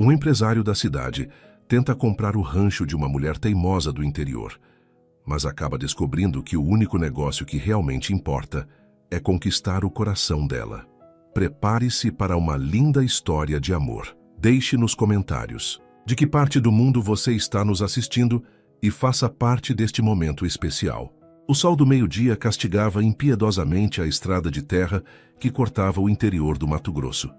Um empresário da cidade tenta comprar o rancho de uma mulher teimosa do interior, mas acaba descobrindo que o único negócio que realmente importa é conquistar o coração dela. Prepare-se para uma linda história de amor. Deixe nos comentários de que parte do mundo você está nos assistindo e faça parte deste momento especial. O sol do meio-dia castigava impiedosamente a estrada de terra que cortava o interior do Mato Grosso.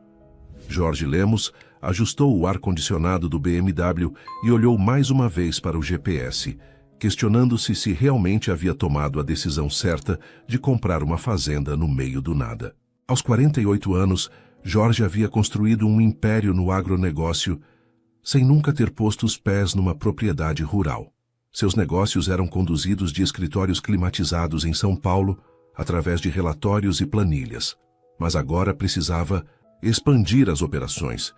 Jorge Lemos ajustou o ar-condicionado do BMW e olhou mais uma vez para o GPS, questionando-se se realmente havia tomado a decisão certa de comprar uma fazenda no meio do nada. Aos 48 anos, Jorge havia construído um império no agronegócio sem nunca ter posto os pés numa propriedade rural. Seus negócios eram conduzidos de escritórios climatizados em São Paulo, através de relatórios e planilhas. Mas agora precisava expandir as operações,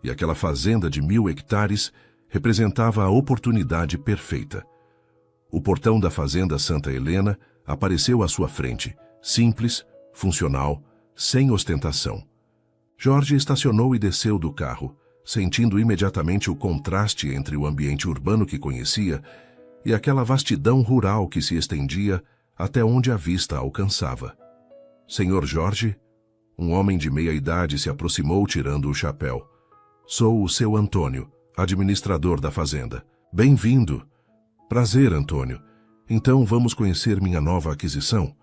e aquela fazenda de 1.000 hectares representava a oportunidade perfeita. O portão da fazenda Santa Helena apareceu à sua frente, simples, funcional, sem ostentação. Jorge estacionou e desceu do carro, sentindo imediatamente o contraste entre o ambiente urbano que conhecia e aquela vastidão rural que se estendia até onde a vista alcançava. Senhor Jorge, um homem de meia idade se aproximou tirando o chapéu. Sou o seu Antônio, administrador da fazenda. Bem-vindo. Prazer, Antônio. Então vamos conhecer minha nova aquisição?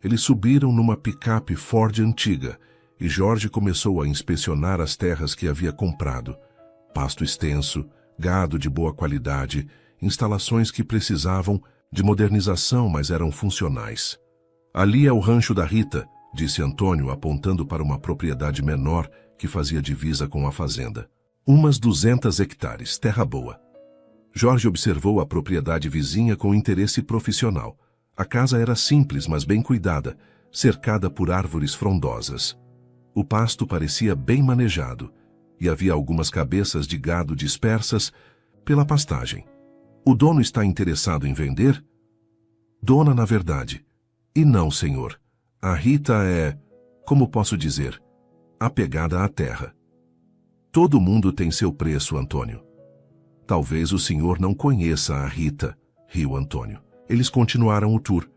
Eles subiram numa picape Ford antiga e Jorge começou a inspecionar as terras que havia comprado. Pasto extenso, gado de boa qualidade, instalações que precisavam de modernização, mas eram funcionais. Ali é o rancho da Rita, disse Antônio, apontando para uma propriedade menor que fazia divisa com a fazenda. Umas 200 hectares, terra boa. Jorge observou a propriedade vizinha com interesse profissional. A casa era simples, mas bem cuidada, cercada por árvores frondosas. O pasto parecia bem manejado, e havia algumas cabeças de gado dispersas pela pastagem. O dono está interessado em vender? Dona, na verdade. E não, senhor. A Rita é, como posso dizer, apegada à terra. Todo mundo tem seu preço, Antônio. Talvez o senhor não conheça a Rita, riu Antônio. Eles continuaram o tour,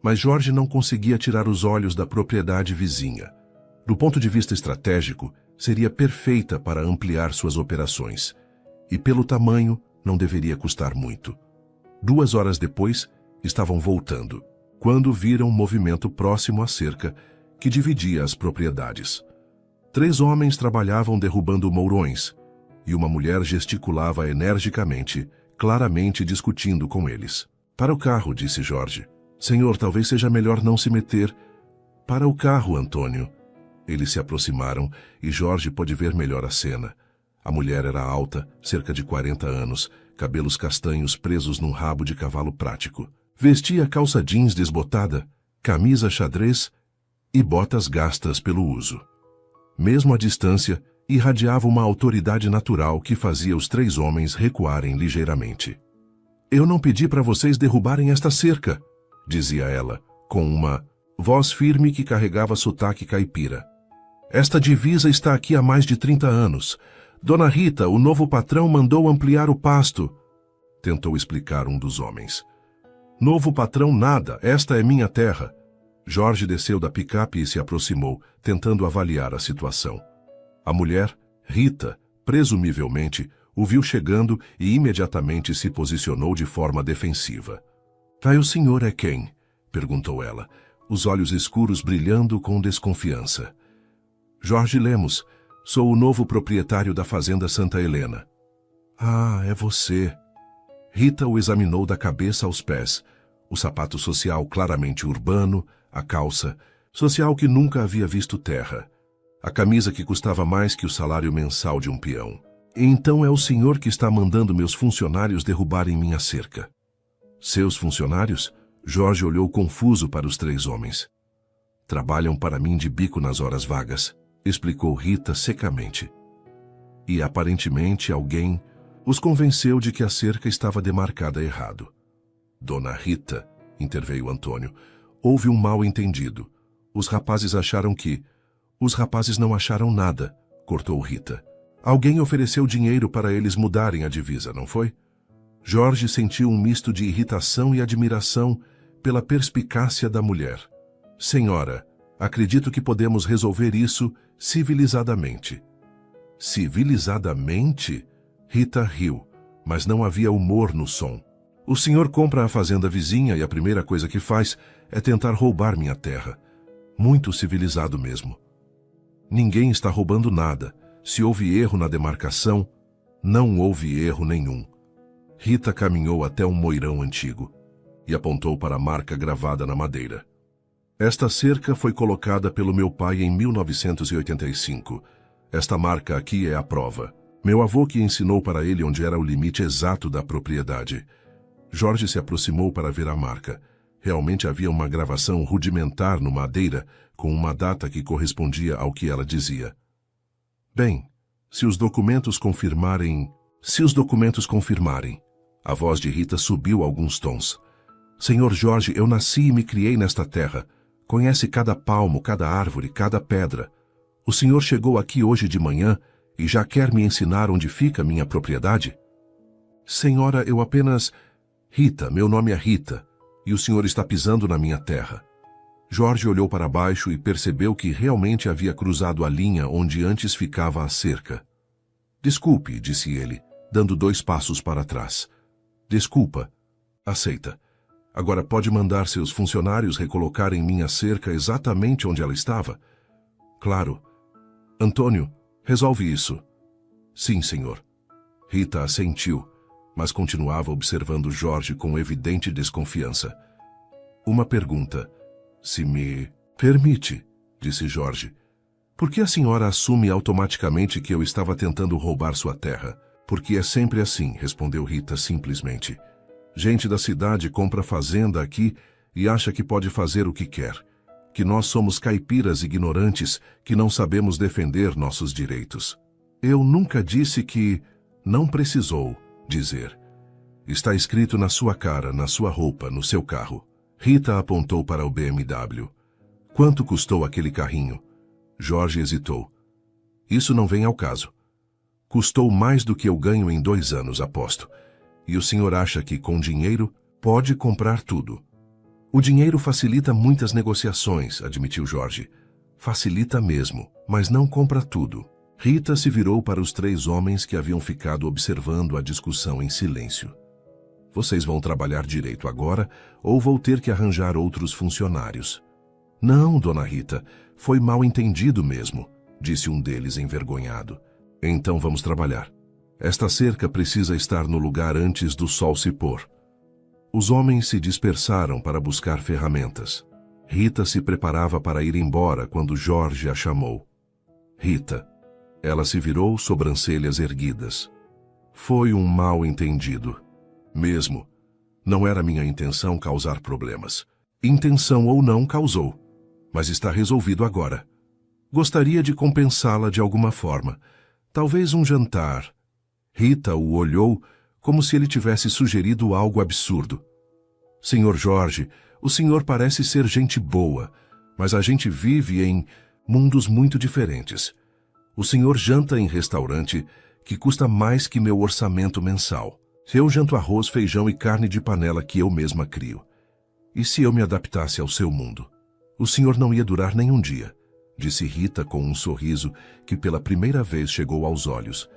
mas Jorge não conseguia tirar os olhos da propriedade vizinha. Do ponto de vista estratégico, seria perfeita para ampliar suas operações. E pelo tamanho, não deveria custar muito. 2 horas depois, estavam voltando, quando viram um movimento próximo à cerca que dividia as propriedades. 3 homens trabalhavam derrubando mourões, e uma mulher gesticulava energicamente, claramente discutindo com eles. Para o carro, disse Jorge. Senhor, talvez seja melhor não se meter. Para o carro, Antônio. Eles se aproximaram e Jorge pôde ver melhor a cena. A mulher era alta, cerca de 40 anos, cabelos castanhos presos num rabo de cavalo prático. Vestia calça jeans desbotada, camisa xadrez e botas gastas pelo uso. Mesmo à distância, irradiava uma autoridade natural que fazia os 3 homens recuarem ligeiramente. Eu não pedi para vocês derrubarem esta cerca, dizia ela, com uma voz firme que carregava sotaque caipira. Esta divisa está aqui há mais de 30 anos. Dona Rita, o novo patrão, mandou ampliar o pasto, tentou explicar um dos homens. Novo patrão nada, esta é minha terra. Jorge desceu da picape e se aproximou, tentando avaliar a situação. A mulher, Rita, presumivelmente, o viu chegando e imediatamente se posicionou de forma defensiva. O senhor é quem? Perguntou ela, os olhos escuros brilhando com desconfiança. Jorge Lemos, sou o novo proprietário da fazenda Santa Helena. Ah, é você. Rita o examinou da cabeça aos pés, o sapato social claramente urbano, a calça, social que nunca havia visto terra, a camisa que custava mais que o salário mensal de um peão. Então é o senhor que está mandando meus funcionários derrubarem minha cerca. Seus funcionários? Jorge olhou confuso para os 3 homens. Trabalham para mim de bico nas horas vagas, explicou Rita secamente. E aparentemente alguém os convenceu de que a cerca estava demarcada errado. Dona Rita, interveio Antônio, houve um mal-entendido. Os rapazes acharam que... Os rapazes não acharam nada, cortou Rita. Alguém ofereceu dinheiro para eles mudarem a divisa, não foi? Jorge sentiu um misto de irritação e admiração pela perspicácia da mulher. Senhora, acredito que podemos resolver isso civilizadamente. Civilizadamente? Rita riu, mas não havia humor no som. O senhor compra a fazenda vizinha e a primeira coisa que faz é tentar roubar minha terra. Muito civilizado mesmo. Ninguém está roubando nada. Se houve erro na demarcação, não houve erro nenhum. Rita caminhou até um moirão antigo e apontou para a marca gravada na madeira. Esta cerca foi colocada pelo meu pai em 1985. Esta marca aqui é a prova. Meu avô que ensinou para ele onde era o limite exato da propriedade. Jorge se aproximou para ver a marca. Realmente havia uma gravação rudimentar no madeira, com uma data que correspondia ao que ela dizia. Bem, se os documentos confirmarem... A voz de Rita subiu alguns tons. Senhor Jorge, eu nasci e me criei nesta terra. Conhece cada palmo, cada árvore, cada pedra. O senhor chegou aqui hoje de manhã e já quer me ensinar onde fica minha propriedade? Senhora, eu apenas... Rita, meu nome é Rita, e o senhor está pisando na minha terra. Jorge olhou para baixo e percebeu que realmente havia cruzado a linha onde antes ficava a cerca. Desculpe, disse ele, dando 2 passos para trás. Desculpa. Aceita. Agora pode mandar seus funcionários recolocarem minha cerca exatamente onde ela estava? Claro. Antônio, resolve isso. Sim, senhor. Rita assentiu, mas continuava observando Jorge com evidente desconfiança. Uma pergunta. Se me permite, disse Jorge. Por que a senhora assume automaticamente que eu estava tentando roubar sua terra? Porque é sempre assim, respondeu Rita simplesmente. Gente da cidade compra fazenda aqui e acha que pode fazer o que quer. Que nós somos caipiras ignorantes que não sabemos defender nossos direitos. Eu nunca disse que... Não precisou dizer. Está escrito na sua cara, na sua roupa, no seu carro. Rita apontou para o BMW. Quanto custou aquele carrinho? Jorge hesitou. Isso não vem ao caso. Custou mais do que eu ganho em 2 anos, aposto. E o senhor acha que com dinheiro pode comprar tudo. O dinheiro facilita muitas negociações, admitiu Jorge. Facilita mesmo, mas não compra tudo. Rita se virou para os 3 homens que haviam ficado observando a discussão em silêncio. Vocês vão trabalhar direito agora ou vou ter que arranjar outros funcionários? Não, dona Rita, foi mal entendido mesmo, disse um deles envergonhado. Então vamos trabalhar. Esta cerca precisa estar no lugar antes do sol se pôr. Os homens se dispersaram para buscar ferramentas. Rita se preparava para ir embora quando Jorge a chamou. Rita. Ela se virou, sobrancelhas erguidas. Foi um mal entendido. Mesmo. Não era minha intenção causar problemas. Intenção ou não causou. Mas está resolvido agora. Gostaria de compensá-la de alguma forma. Talvez um jantar. Rita o olhou como se ele tivesse sugerido algo absurdo. Senhor Jorge, o senhor parece ser gente boa, mas a gente vive em mundos muito diferentes. O senhor janta em restaurante que custa mais que meu orçamento mensal. Eu janto arroz, feijão e carne de panela que eu mesma crio. E se eu me adaptasse ao seu mundo? O senhor não ia durar nem um dia, disse Rita com um sorriso que pela primeira vez chegou aos olhos.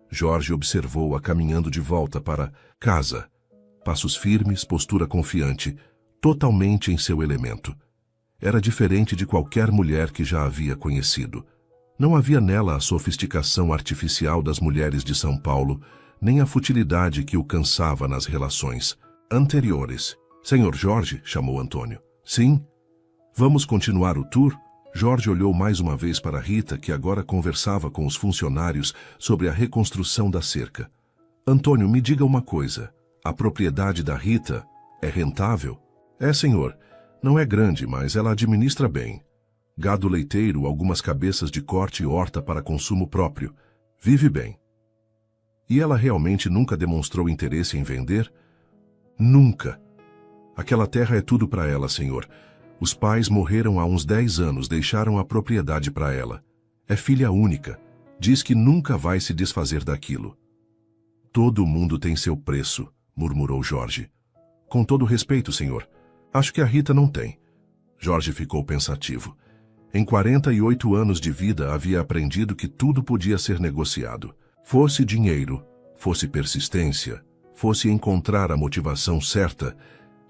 Jorge observou-a caminhando de volta para casa. Passos firmes, postura confiante, totalmente em seu elemento. Era diferente de qualquer mulher que já havia conhecido. Não havia nela a sofisticação artificial das mulheres de São Paulo, nem a futilidade que o cansava nas relações anteriores. Senhor Jorge, chamou Antônio. Sim? Vamos continuar o tour? Jorge olhou mais uma vez para Rita, que agora conversava com os funcionários sobre a reconstrução da cerca. Antônio, me diga uma coisa. A propriedade da Rita é rentável? É, senhor. Não é grande, mas ela administra bem. Gado leiteiro, algumas cabeças de corte e horta para consumo próprio. Vive bem. E ela realmente nunca demonstrou interesse em vender? Nunca. Aquela terra é tudo para ela, senhor. Os pais morreram há uns 10 anos, deixaram a propriedade para ela. É filha única. Diz que nunca vai se desfazer daquilo. Todo mundo tem seu preço, murmurou Jorge. Com todo respeito, senhor, acho que a Rita não tem. Jorge ficou pensativo. Em 48 anos de vida havia aprendido que tudo podia ser negociado. Fosse dinheiro, fosse persistência, fosse encontrar a motivação certa,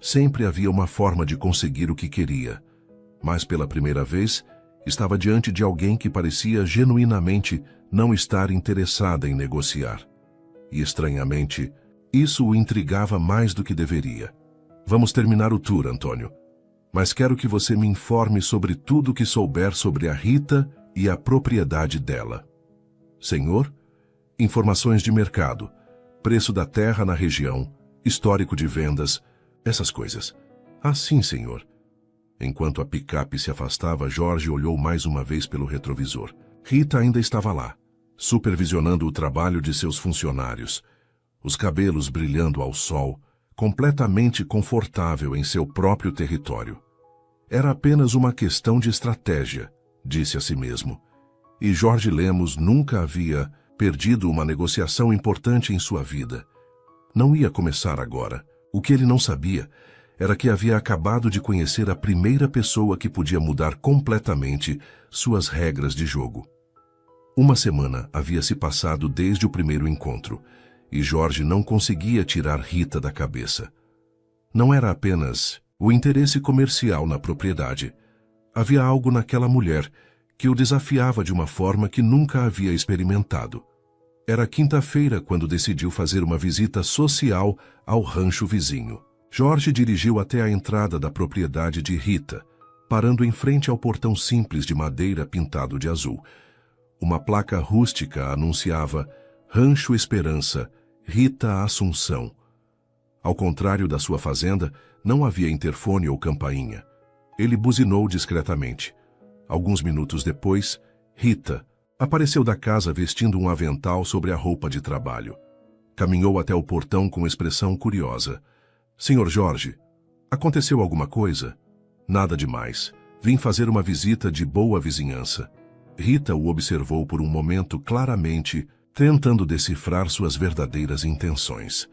sempre havia uma forma de conseguir o que queria. Mas pela primeira vez, estava diante de alguém que parecia genuinamente não estar interessada em negociar. E estranhamente, isso o intrigava mais do que deveria. Vamos terminar o tour, Antônio. Mas quero que você me informe sobre tudo o que souber sobre a Rita e a propriedade dela. Senhor? Informações de mercado, preço da terra na região, histórico de vendas, essas coisas. Ah, sim, senhor. Enquanto a picape se afastava, Jorge olhou mais uma vez pelo retrovisor. Rita ainda estava lá, supervisionando o trabalho de seus funcionários, os cabelos brilhando ao sol, completamente confortável em seu próprio território. Era apenas uma questão de estratégia, disse a si mesmo. E Jorge Lemos nunca havia perdido uma negociação importante em sua vida. Não ia começar agora. O que ele não sabia era que havia acabado de conhecer a primeira pessoa que podia mudar completamente suas regras de jogo. Uma semana havia se passado desde o primeiro encontro, e Jorge não conseguia tirar Rita da cabeça. Não era apenas o interesse comercial na propriedade. Havia algo naquela mulher que o desafiava de uma forma que nunca havia experimentado. Era quinta-feira quando decidiu fazer uma visita social ao rancho vizinho. Jorge dirigiu até a entrada da propriedade de Rita, parando em frente ao portão simples de madeira pintado de azul. Uma placa rústica anunciava Rancho Esperança, Rita Assunção. Ao contrário da sua fazenda, não havia interfone ou campainha. Ele buzinou discretamente. Alguns minutos depois, Rita apareceu da casa vestindo um avental sobre a roupa de trabalho. Caminhou até o portão com expressão curiosa. Senhor Jorge, aconteceu alguma coisa? Nada demais. Vim fazer uma visita de boa vizinhança. Rita o observou por um momento claramente, tentando decifrar suas verdadeiras intenções.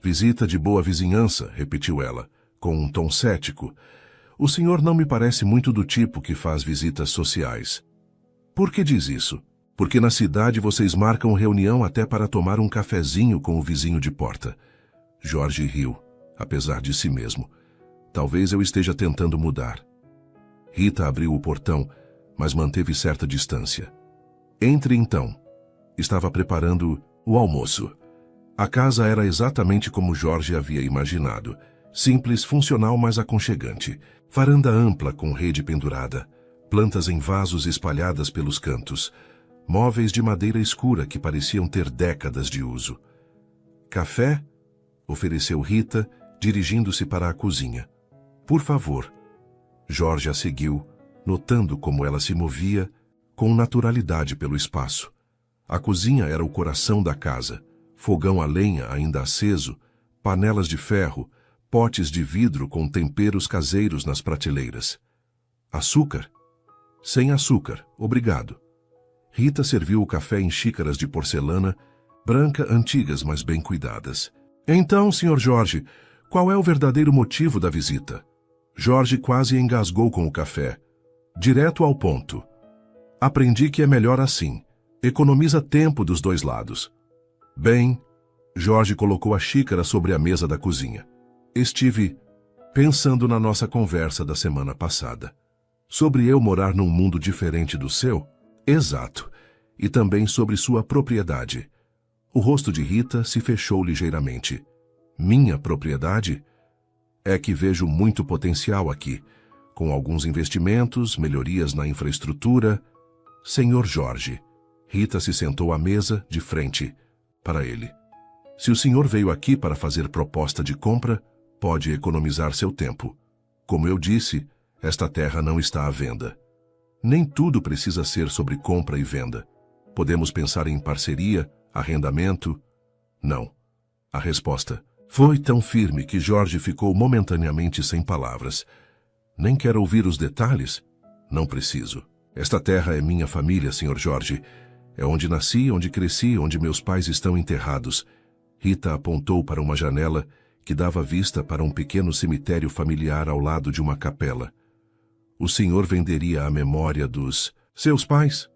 Visita de boa vizinhança, repetiu ela, com um tom cético. O senhor não me parece muito do tipo que faz visitas sociais. Por que diz isso? Porque na cidade vocês marcam reunião até para tomar um cafezinho com o vizinho de porta. Jorge riu, apesar de si mesmo. Talvez eu esteja tentando mudar. Rita abriu o portão, mas manteve certa distância. Entre então. Estava preparando o almoço. A casa era exatamente como Jorge havia imaginado. Simples, funcional, mas aconchegante. Varanda ampla com rede pendurada. Plantas em vasos espalhadas pelos cantos. Móveis de madeira escura que pareciam ter décadas de uso. Café? Ofereceu Rita, dirigindo-se para a cozinha. Por favor. Jorge a seguiu, notando como ela se movia com naturalidade pelo espaço. A cozinha era o coração da casa. Fogão a lenha ainda aceso, panelas de ferro, potes de vidro com temperos caseiros nas prateleiras. Açúcar? Sem açúcar, obrigado. Rita serviu o café em xícaras de porcelana, branca, antigas, mas bem cuidadas. Então, Sr. Jorge, qual é o verdadeiro motivo da visita? Jorge quase engasgou com o café. Direto ao ponto. Aprendi que é melhor assim. Economiza tempo dos dois lados. Bem, Jorge colocou a xícara sobre a mesa da cozinha. Estive pensando na nossa conversa da semana passada. Sobre eu morar num mundo diferente do seu? Exato. E também sobre sua propriedade. O rosto de Rita se fechou ligeiramente. Minha propriedade? É que vejo muito potencial aqui, com alguns investimentos, melhorias na infraestrutura. Senhor Jorge. Rita se sentou à mesa, de frente, para ele. Se o senhor veio aqui para fazer proposta de compra, pode economizar seu tempo. Como eu disse, esta terra não está à venda. Nem tudo precisa ser sobre compra e venda. Podemos pensar em parceria, arrendamento? Não. A resposta foi tão firme que Jorge ficou momentaneamente sem palavras. Nem quer ouvir os detalhes? Não preciso. Esta terra é minha família, Sr. Jorge. É onde nasci, onde cresci, onde meus pais estão enterrados. Rita apontou para uma janela que dava vista para um pequeno cemitério familiar ao lado de uma capela. O senhor venderia a memória dos seus pais?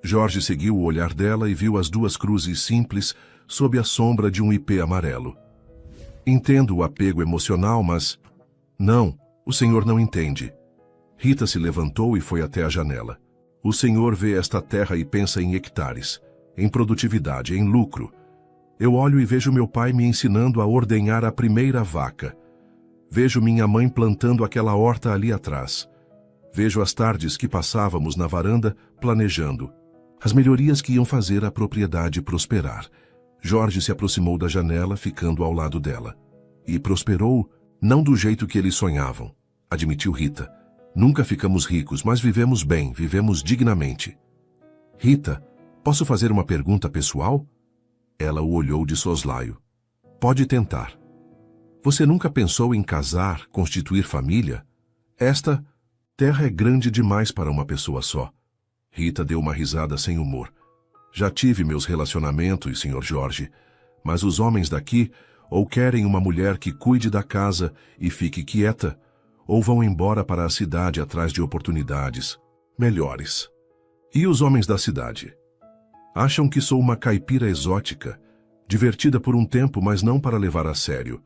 Jorge seguiu o olhar dela e viu as duas cruzes simples sob a sombra de um ipê amarelo. Entendo o apego emocional, mas... Não, o senhor não entende. Rita se levantou e foi até a janela. O senhor vê esta terra e pensa em hectares, em produtividade, em lucro. Eu olho e vejo meu pai me ensinando a ordenhar a primeira vaca. Vejo minha mãe plantando aquela horta ali atrás. Vejo as tardes que passávamos na varanda planejando as melhorias que iam fazer a propriedade prosperar. Jorge se aproximou da janela, ficando ao lado dela. E prosperou, não do jeito que eles sonhavam, admitiu Rita. Nunca ficamos ricos, mas vivemos bem, vivemos dignamente. Rita, posso fazer uma pergunta pessoal? Ela o olhou de soslaio. Pode tentar. Você nunca pensou em casar, constituir família? Esta terra é grande demais para uma pessoa só. Rita deu uma risada sem humor. Já tive meus relacionamentos, Sr. Jorge, mas os homens daqui ou querem uma mulher que cuide da casa e fique quieta, ou vão embora para a cidade atrás de oportunidades melhores. E os homens da cidade? Acham que sou uma caipira exótica, divertida por um tempo, mas não para levar a sério.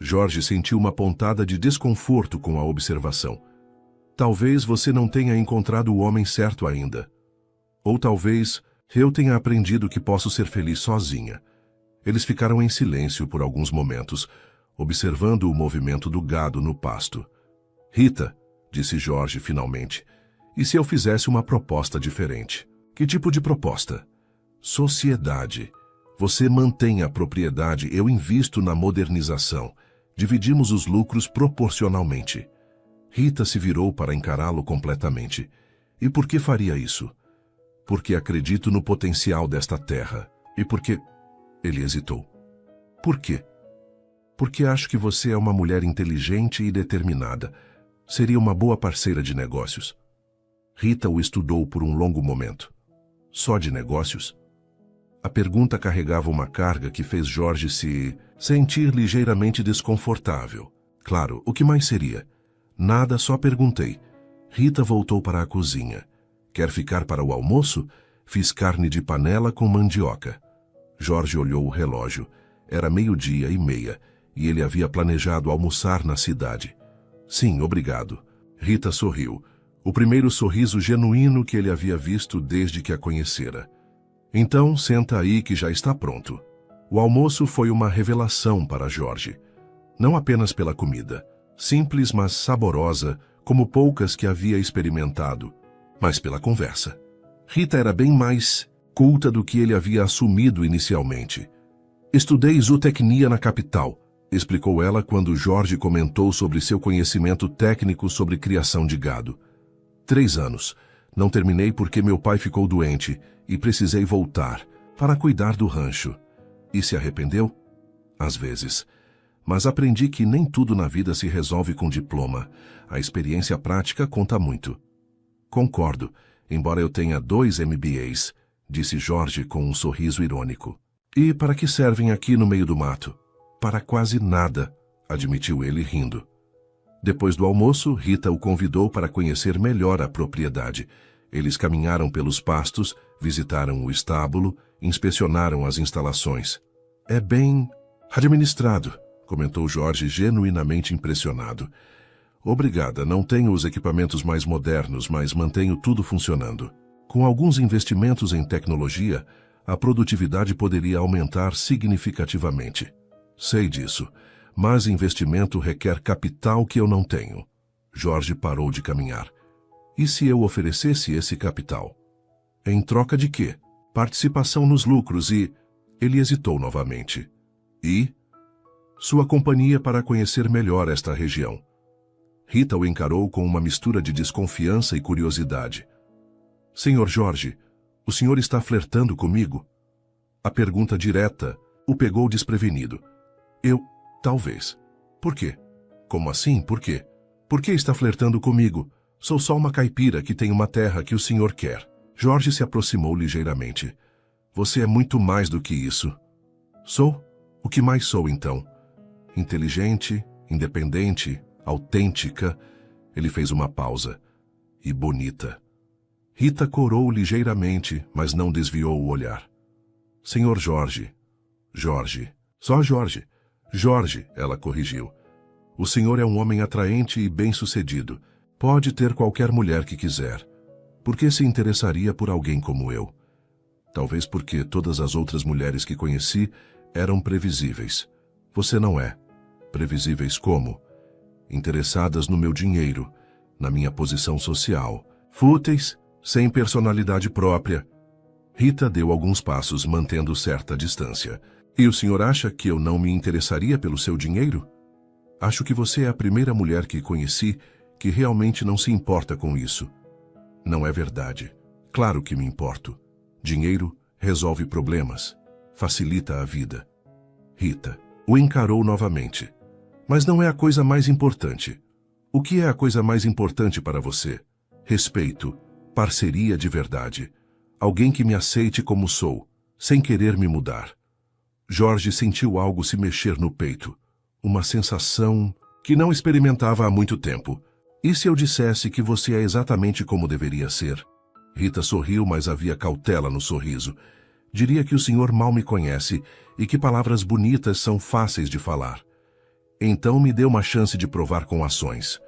Jorge sentiu uma pontada de desconforto com a observação. Talvez você não tenha encontrado o homem certo ainda. Ou talvez eu tenha aprendido que posso ser feliz sozinha. Eles ficaram em silêncio por alguns momentos, observando o movimento do gado no pasto. Rita, disse Jorge finalmente, e se eu fizesse uma proposta diferente? Que tipo de proposta? Sociedade. Você mantém a propriedade, eu invisto na modernização. Dividimos os lucros proporcionalmente. Rita se virou para encará-lo completamente. E por que faria isso? Porque acredito no potencial desta terra. E porque... Ele hesitou. Por quê? Porque acho que você é uma mulher inteligente e determinada. Seria uma boa parceira de negócios. Rita o estudou por um longo momento. Só de negócios? A pergunta carregava uma carga que fez Jorge se sentir ligeiramente desconfortável. Claro, o que mais seria? Nada, só perguntei. Rita voltou para a cozinha. Quer ficar para o almoço? Fiz carne de panela com mandioca. Jorge olhou o relógio. Era 12:30 e ele havia planejado almoçar na cidade. Sim, obrigado. Rita sorriu. O primeiro sorriso genuíno que ele havia visto desde que a conhecera. Então, senta aí que já está pronto. O almoço foi uma revelação para Jorge. Não apenas pela comida, simples mas saborosa, como poucas que havia experimentado, mas pela conversa. Rita era bem mais culta do que ele havia assumido inicialmente. Estudei zootecnia na capital, explicou ela quando Jorge comentou sobre seu conhecimento técnico sobre criação de gado. 3 anos. Não terminei porque meu pai ficou doente e precisei voltar para cuidar do rancho. E se arrependeu? Às vezes. Mas aprendi que nem tudo na vida se resolve com diploma. A experiência prática conta muito. Concordo, embora eu tenha 2 MBAs, disse Jorge com um sorriso irônico. E para que servem aqui no meio do mato? Para quase nada, admitiu ele rindo. Depois do almoço, Rita o convidou para conhecer melhor a propriedade. Eles caminharam pelos pastos, visitaram o estábulo, inspecionaram as instalações. É bem administrado, comentou Jorge genuinamente impressionado. Obrigada, não tenho os equipamentos mais modernos, mas mantenho tudo funcionando. Com alguns investimentos em tecnologia, a produtividade poderia aumentar significativamente. Sei disso, mas investimento requer capital que eu não tenho. Jorge parou de caminhar. E se eu oferecesse esse capital? Em troca de quê? Participação nos lucros e... Ele hesitou novamente. E? Sua companhia para conhecer melhor esta região. Rita o encarou com uma mistura de desconfiança e curiosidade. Senhor Jorge, o senhor está flertando comigo? A pergunta direta o pegou desprevenido. Talvez. Por quê? Como assim, por quê? Por que está flertando comigo? Sou só uma caipira que tem uma terra que o senhor quer. Jorge se aproximou ligeiramente. Você é muito mais do que isso. Sou? O que mais sou, então? Inteligente, independente, autêntica. Ele fez uma pausa. E bonita. Rita corou ligeiramente, mas não desviou o olhar. Senhor Jorge. Jorge. Só Jorge. Jorge, ela corrigiu. O senhor é um homem atraente e bem-sucedido. Pode ter qualquer mulher que quiser. Por que se interessaria por alguém como eu? Talvez porque todas as outras mulheres que conheci eram previsíveis. Você não é. Previsíveis como? Interessadas no meu dinheiro, na minha posição social. Fúteis, sem personalidade própria. Rita deu alguns passos, mantendo certa distância. E o senhor acha que eu não me interessaria pelo seu dinheiro? Acho que você é a primeira mulher que conheci que realmente não se importa com isso. Não é verdade. Claro que me importo. Dinheiro resolve problemas, facilita a vida. Rita o encarou novamente. Mas não é a coisa mais importante. O que é a coisa mais importante para você? Respeito, parceria de verdade. Alguém que me aceite como sou, sem querer me mudar. Jorge sentiu algo se mexer no peito. Uma sensação que não experimentava há muito tempo. E se eu dissesse que você é exatamente como deveria ser? Rita sorriu, mas havia cautela no sorriso. Diria que o senhor mal me conhece e que palavras bonitas são fáceis de falar. Então me dê uma chance de provar com ações.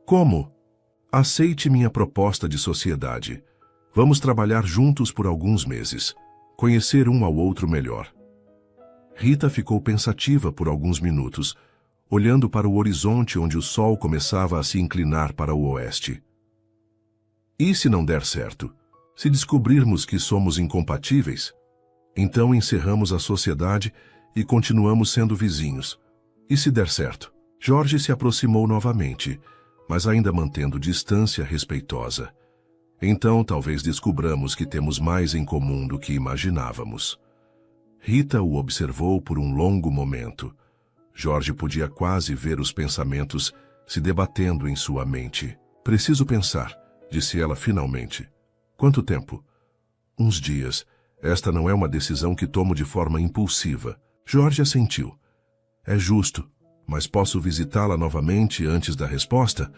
Como? Aceite minha proposta de sociedade. Vamos trabalhar juntos por alguns meses. Conhecer um ao outro melhor. Rita ficou pensativa por alguns minutos, olhando para o horizonte onde o sol começava a se inclinar para o oeste. E se não der certo? Se descobrirmos que somos incompatíveis? Então encerramos a sociedade e continuamos sendo vizinhos. E se der certo? Jorge se aproximou novamente, mas ainda mantendo distância respeitosa. Então talvez descubramos que temos mais em comum do que imaginávamos. Rita o observou por um longo momento. Jorge podia quase ver os pensamentos se debatendo em sua mente. Preciso pensar, disse ela finalmente. Quanto tempo? Uns dias. Esta não é uma decisão que tomo de forma impulsiva. Jorge assentiu. É justo, mas posso visitá-la novamente antes da resposta?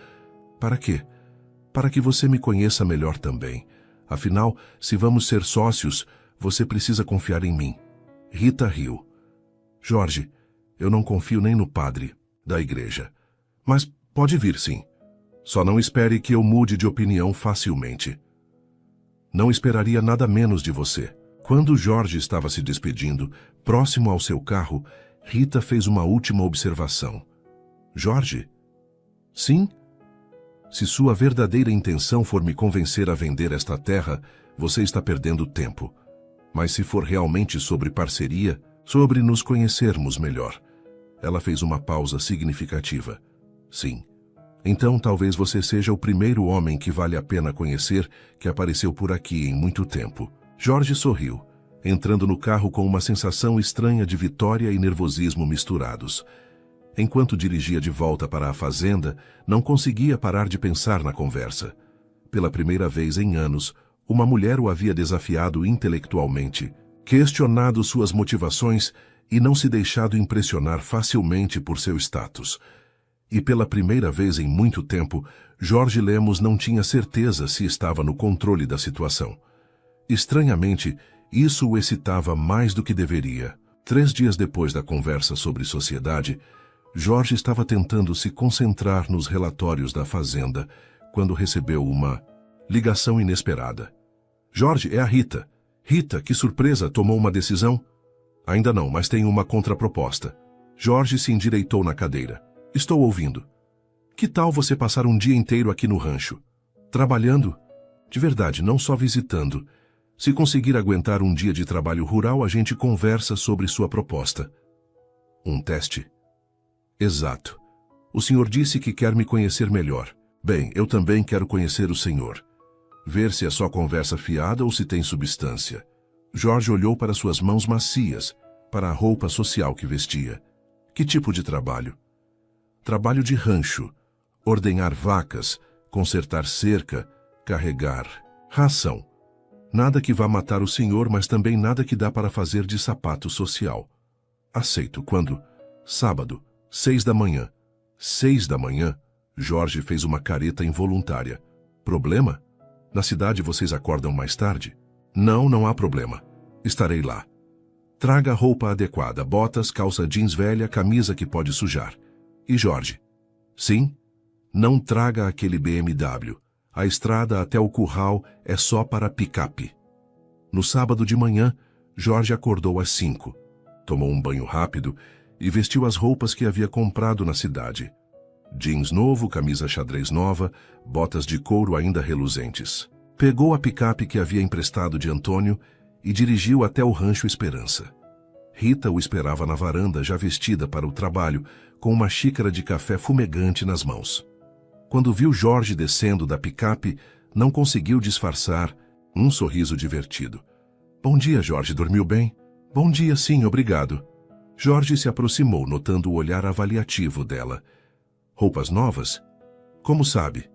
Para quê? Para que você me conheça melhor também. Afinal, se vamos ser sócios, você precisa confiar em mim. Rita riu. Jorge, eu não confio nem no padre da igreja. Mas pode vir, sim. Só não espere que eu mude de opinião facilmente. Não esperaria nada menos de você. Quando Jorge estava se despedindo, próximo ao seu carro, Rita fez uma última observação. Jorge? Sim? Se sua verdadeira intenção for me convencer a vender esta terra, você está perdendo tempo. Mas se for realmente sobre parceria, sobre nos conhecermos melhor. Ela fez uma pausa significativa. Sim. Então talvez você seja o primeiro homem que vale a pena conhecer que apareceu por aqui em muito tempo. Jorge sorriu, entrando no carro com uma sensação estranha de vitória e nervosismo misturados. Enquanto dirigia de volta para a fazenda, não conseguia parar de pensar na conversa. Pela primeira vez em anos, uma mulher o havia desafiado intelectualmente, questionado suas motivações e não se deixado impressionar facilmente por seu status. E pela primeira vez em muito tempo, Jorge Lemos não tinha certeza se estava no controle da situação. Estranhamente, isso o excitava mais do que deveria. 3 dias depois da conversa sobre sociedade, Jorge estava tentando se concentrar nos relatórios da fazenda, quando recebeu uma ligação inesperada. Jorge, é a Rita. Rita, que surpresa, tomou uma decisão? Ainda não, mas tenho uma contraproposta. Jorge se endireitou na cadeira. Estou ouvindo. Que tal você passar um dia inteiro aqui no rancho? Trabalhando? De verdade, não só visitando. Se conseguir aguentar um dia de trabalho rural, a gente conversa sobre sua proposta. Um teste? Exato. O senhor disse que quer me conhecer melhor. Bem, eu também quero conhecer o senhor. Ver se é só conversa fiada ou se tem substância. Jorge olhou para suas mãos macias, para a roupa social que vestia. Que tipo de trabalho? Trabalho de rancho. Ordenhar vacas, consertar cerca, carregar ração. Nada que vá matar o senhor, mas também nada que dá para fazer de sapato social. Aceito. Quando? Sábado, 6 da manhã. 6 da manhã? Jorge fez uma careta involuntária. Problema? Na cidade vocês acordam mais tarde? Não, não há problema. Estarei lá. Traga a roupa adequada, botas, calça jeans velha, camisa que pode sujar. E Jorge? Sim? Não traga aquele BMW. A estrada até o curral é só para picape. No sábado de manhã, Jorge acordou às 5. Tomou um banho rápido e vestiu as roupas que havia comprado na cidade. Jeans novo, camisa xadrez nova, botas de couro ainda reluzentes. Pegou a picape que havia emprestado de Antônio e dirigiu até o Rancho Esperança. Rita o esperava na varanda, já vestida para o trabalho, com uma xícara de café fumegante nas mãos. Quando viu Jorge descendo da picape, não conseguiu disfarçar um sorriso divertido. Bom dia, Jorge, dormiu bem? Bom dia, sim, obrigado. Jorge se aproximou, notando o olhar avaliativo dela. Roupas novas? Como sabe?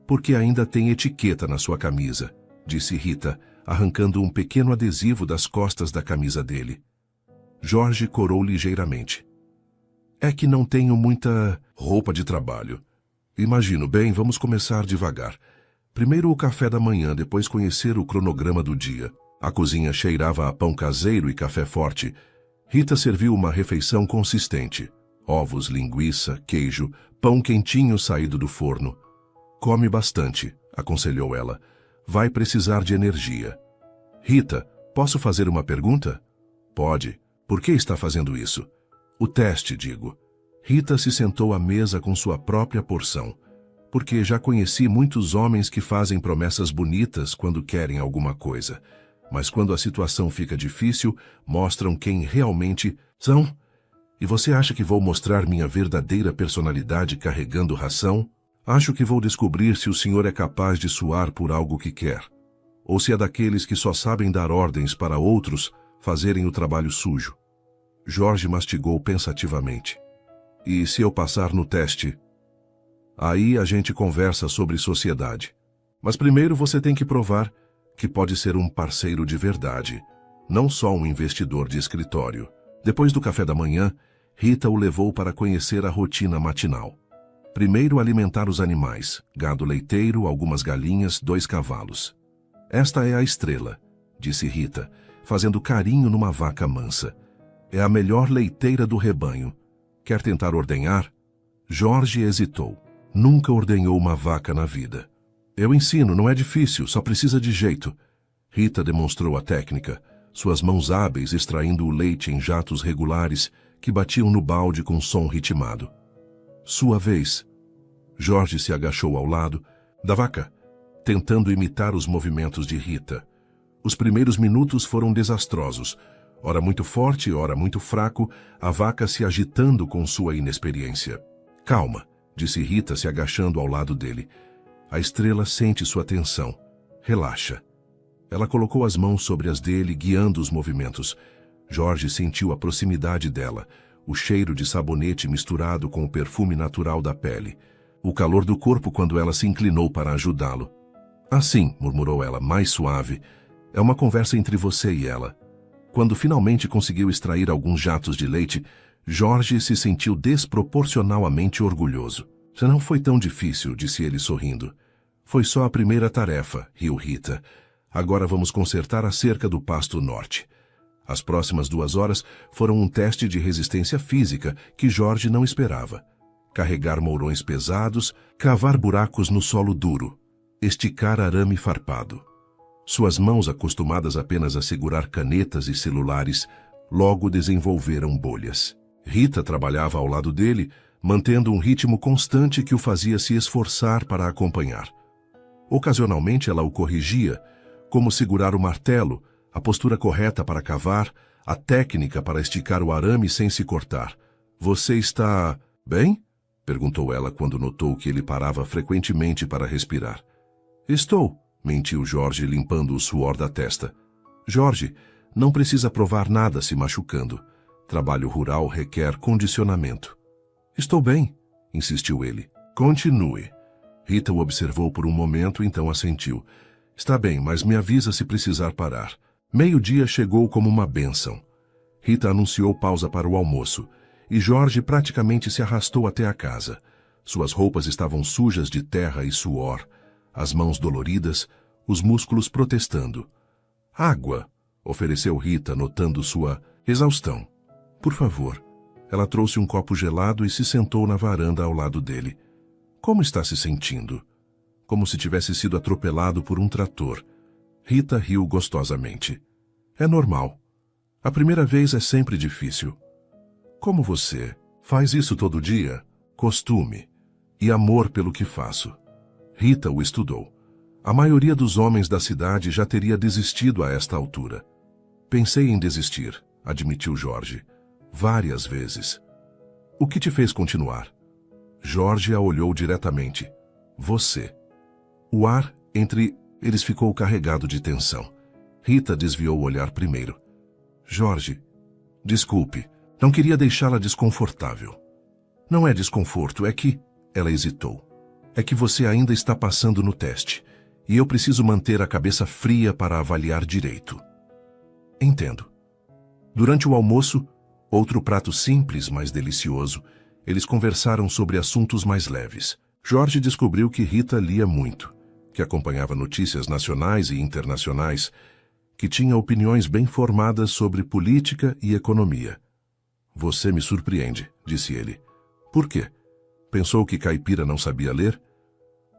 Porque ainda tem etiqueta na sua camisa, disse Rita, arrancando um pequeno adesivo das costas da camisa dele. Jorge corou ligeiramente. É que não tenho muita roupa de trabalho. Imagino. Bem, vamos começar devagar. Primeiro o café da manhã, depois conhecer o cronograma do dia. A cozinha cheirava a pão caseiro e café forte. Rita serviu uma refeição consistente. Ovos, linguiça, queijo, pão quentinho saído do forno. Come bastante, aconselhou ela. Vai precisar de energia. Rita, posso fazer uma pergunta? Pode. Por que está fazendo isso? O teste, digo. Rita se sentou à mesa com sua própria porção. Porque já conheci muitos homens que fazem promessas bonitas quando querem alguma coisa. Mas quando a situação fica difícil, mostram quem realmente são. E você acha que vou mostrar minha verdadeira personalidade carregando ração? Acho que vou descobrir se o senhor é capaz de suar por algo que quer. Ou se é daqueles que só sabem dar ordens para outros fazerem o trabalho sujo. Jorge mastigou pensativamente. E se eu passar no teste? Aí a gente conversa sobre sociedade. Mas primeiro você tem que provar que pode ser um parceiro de verdade, não só um investidor de escritório. Depois do café da manhã, Rita o levou para conhecer a rotina matinal. Primeiro alimentar os animais, gado leiteiro, algumas galinhas, 2 cavalos. Esta é a Estrela, disse Rita, fazendo carinho numa vaca mansa. É a melhor leiteira do rebanho. Quer tentar ordenhar? Jorge hesitou. Nunca ordenhou uma vaca na vida. Eu ensino, não é difícil, só precisa de jeito. Rita demonstrou a técnica, suas mãos hábeis extraindo o leite em jatos regulares que batiam no balde com som ritmado. Sua vez. Jorge se agachou ao lado da vaca, tentando imitar os movimentos de Rita. Os primeiros minutos foram desastrosos. Ora muito forte, ora muito fraco, a vaca se agitando com sua inexperiência. Calma, disse Rita se agachando ao lado dele. A Estrela sente sua tensão. Relaxa. Ela colocou as mãos sobre as dele, guiando os movimentos. Jorge sentiu a proximidade dela, o cheiro de sabonete misturado com o perfume natural da pele, o calor do corpo quando ela se inclinou para ajudá-lo. Assim, murmurou ela, mais suave, é uma conversa entre você e ela. Quando finalmente conseguiu extrair alguns jatos de leite, Jorge se sentiu desproporcionalmente orgulhoso. Já não foi tão difícil, disse ele sorrindo. Foi só a primeira tarefa, riu Rita. Agora vamos consertar a cerca do pasto norte. As próximas 2 horas foram um teste de resistência física que Jorge não esperava. Carregar mourões pesados, cavar buracos no solo duro, esticar arame farpado. Suas mãos, acostumadas apenas a segurar canetas e celulares, logo desenvolveram bolhas. Rita trabalhava ao lado dele, mantendo um ritmo constante que o fazia se esforçar para acompanhar. Ocasionalmente ela o corrigia, como segurar o martelo, a postura correta para cavar, a técnica para esticar o arame sem se cortar. Você está bem? Perguntou ela quando notou que ele parava frequentemente para respirar. Estou, mentiu Jorge, limpando o suor da testa. Jorge, não precisa provar nada se machucando. Trabalho rural requer condicionamento. Estou bem, insistiu ele. Continue. Rita o observou por um momento, então assentiu. Está bem, mas me avisa se precisar parar. Meio-dia chegou como uma bênção. Rita anunciou pausa para o almoço, e Jorge praticamente se arrastou até a casa. Suas roupas estavam sujas de terra e suor, as mãos doloridas, os músculos protestando. Água, ofereceu Rita, notando sua exaustão. Por favor. Ela trouxe um copo gelado e se sentou na varanda ao lado dele. Como está se sentindo? Como se tivesse sido atropelado por um trator. Rita riu gostosamente. É normal. A primeira vez é sempre difícil. Como você faz isso todo dia? Costume e amor pelo que faço. Rita o estudou. A maioria dos homens da cidade já teria desistido a esta altura. Pensei em desistir, admitiu Jorge. Várias vezes. O que te fez continuar? Jorge a olhou diretamente. Você. O ar entre eles ficou carregado de tensão. Rita desviou o olhar primeiro. Jorge, desculpe, não queria deixá-la desconfortável. Não é desconforto, é que... Ela hesitou. É que você ainda está passando no teste, e eu preciso manter a cabeça fria para avaliar direito. Entendo. Durante o almoço, outro prato simples, mas delicioso, eles conversaram sobre assuntos mais leves. Jorge descobriu que Rita lia muito, que acompanhava notícias nacionais e internacionais, que tinha opiniões bem formadas sobre política e economia. Você me surpreende, disse ele. Por quê? Pensou que caipira não sabia ler?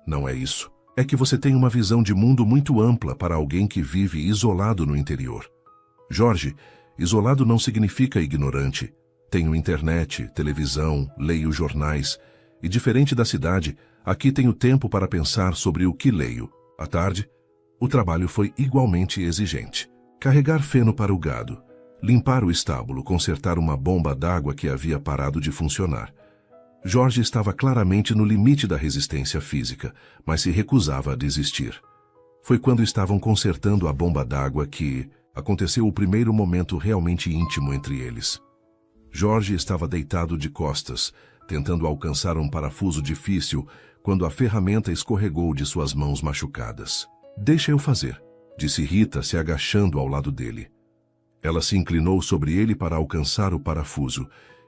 Não é isso. É que você tem uma visão de mundo muito ampla para alguém que vive isolado no interior. Jorge, isolado não significa ignorante. Tenho internet, televisão, leio jornais. E diferente da cidade, aqui tenho tempo para pensar sobre o que leio. À tarde, o trabalho foi igualmente exigente. Carregar feno para o gado, limpar o estábulo, consertar uma bomba d'água que havia parado de funcionar. Jorge estava claramente no limite da resistência física, mas se recusava a desistir. Foi quando estavam consertando a bomba d'água que aconteceu o primeiro momento realmente íntimo entre eles. Jorge estava deitado de costas, tentando alcançar um parafuso difícil, quando a ferramenta escorregou de suas mãos machucadas. Deixa eu fazer, disse Rita, se agachando ao lado dele. Ela se inclinou sobre ele para alcançar o parafuso,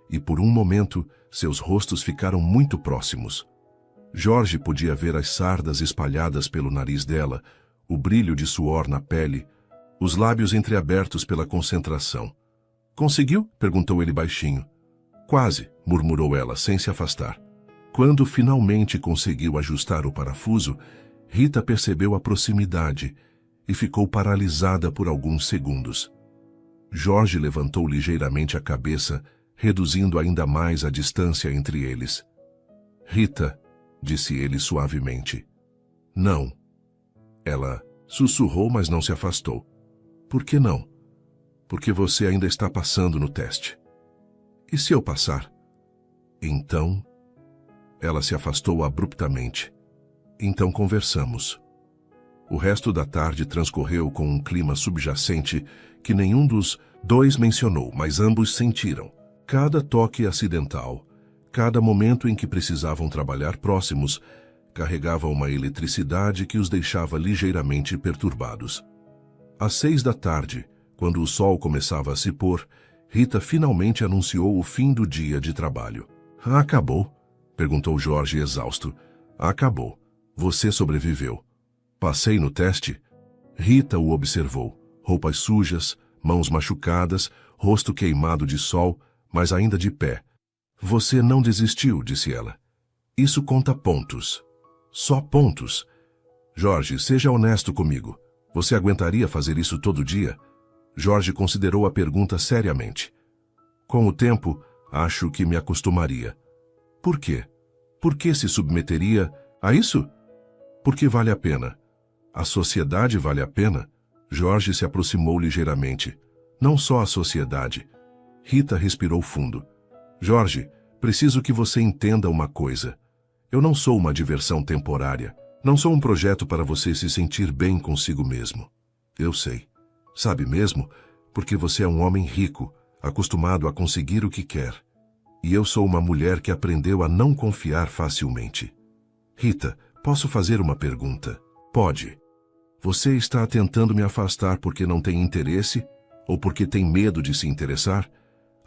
e por um momento seus rostos ficaram muito próximos. Jorge podia ver as sardas espalhadas pelo nariz dela, o brilho de suor na pele, os lábios entreabertos pela concentração. Conseguiu? Perguntou ele baixinho. Quase, murmurou ela, sem se afastar. Quando finalmente conseguiu ajustar o parafuso, Rita percebeu a proximidade e ficou paralisada por alguns segundos. Jorge levantou ligeiramente a cabeça, reduzindo ainda mais a distância entre eles. Rita, disse ele suavemente. Não. Ela sussurrou, mas não se afastou. Por que não? Porque você ainda está passando no teste. E se eu passar? Então... Ela se afastou abruptamente. Então conversamos. O resto da tarde transcorreu com um clima subjacente que nenhum dos dois mencionou, mas ambos sentiram. Cada toque acidental, cada momento em que precisavam trabalhar próximos, carregava uma eletricidade que os deixava ligeiramente perturbados. Às 6 da tarde, quando o sol começava a se pôr, Rita finalmente anunciou o fim do dia de trabalho. Acabou? Perguntou Jorge exausto. Acabou. Você sobreviveu. Passei no teste? Rita o observou. Roupas sujas, mãos machucadas, rosto queimado de sol, mas ainda de pé. Você não desistiu, disse ela. Isso conta pontos. Só pontos. Jorge, seja honesto comigo. Você aguentaria fazer isso todo dia? Jorge considerou a pergunta seriamente. Com o tempo, acho que me acostumaria. Por quê? Por que se submeteria a isso? Porque vale a pena. A sociedade vale a pena? Jorge se aproximou ligeiramente. Não só a sociedade. Rita respirou fundo. Jorge, preciso que você entenda uma coisa. Eu não sou uma diversão temporária. Não sou um projeto para você se sentir bem consigo mesmo. Eu sei. Sabe mesmo? Porque você é um homem rico, acostumado a conseguir o que quer. E eu sou uma mulher que aprendeu a não confiar facilmente. Rita, posso fazer uma pergunta? Pode. Você está tentando me afastar porque não tem interesse ou porque tem medo de se interessar?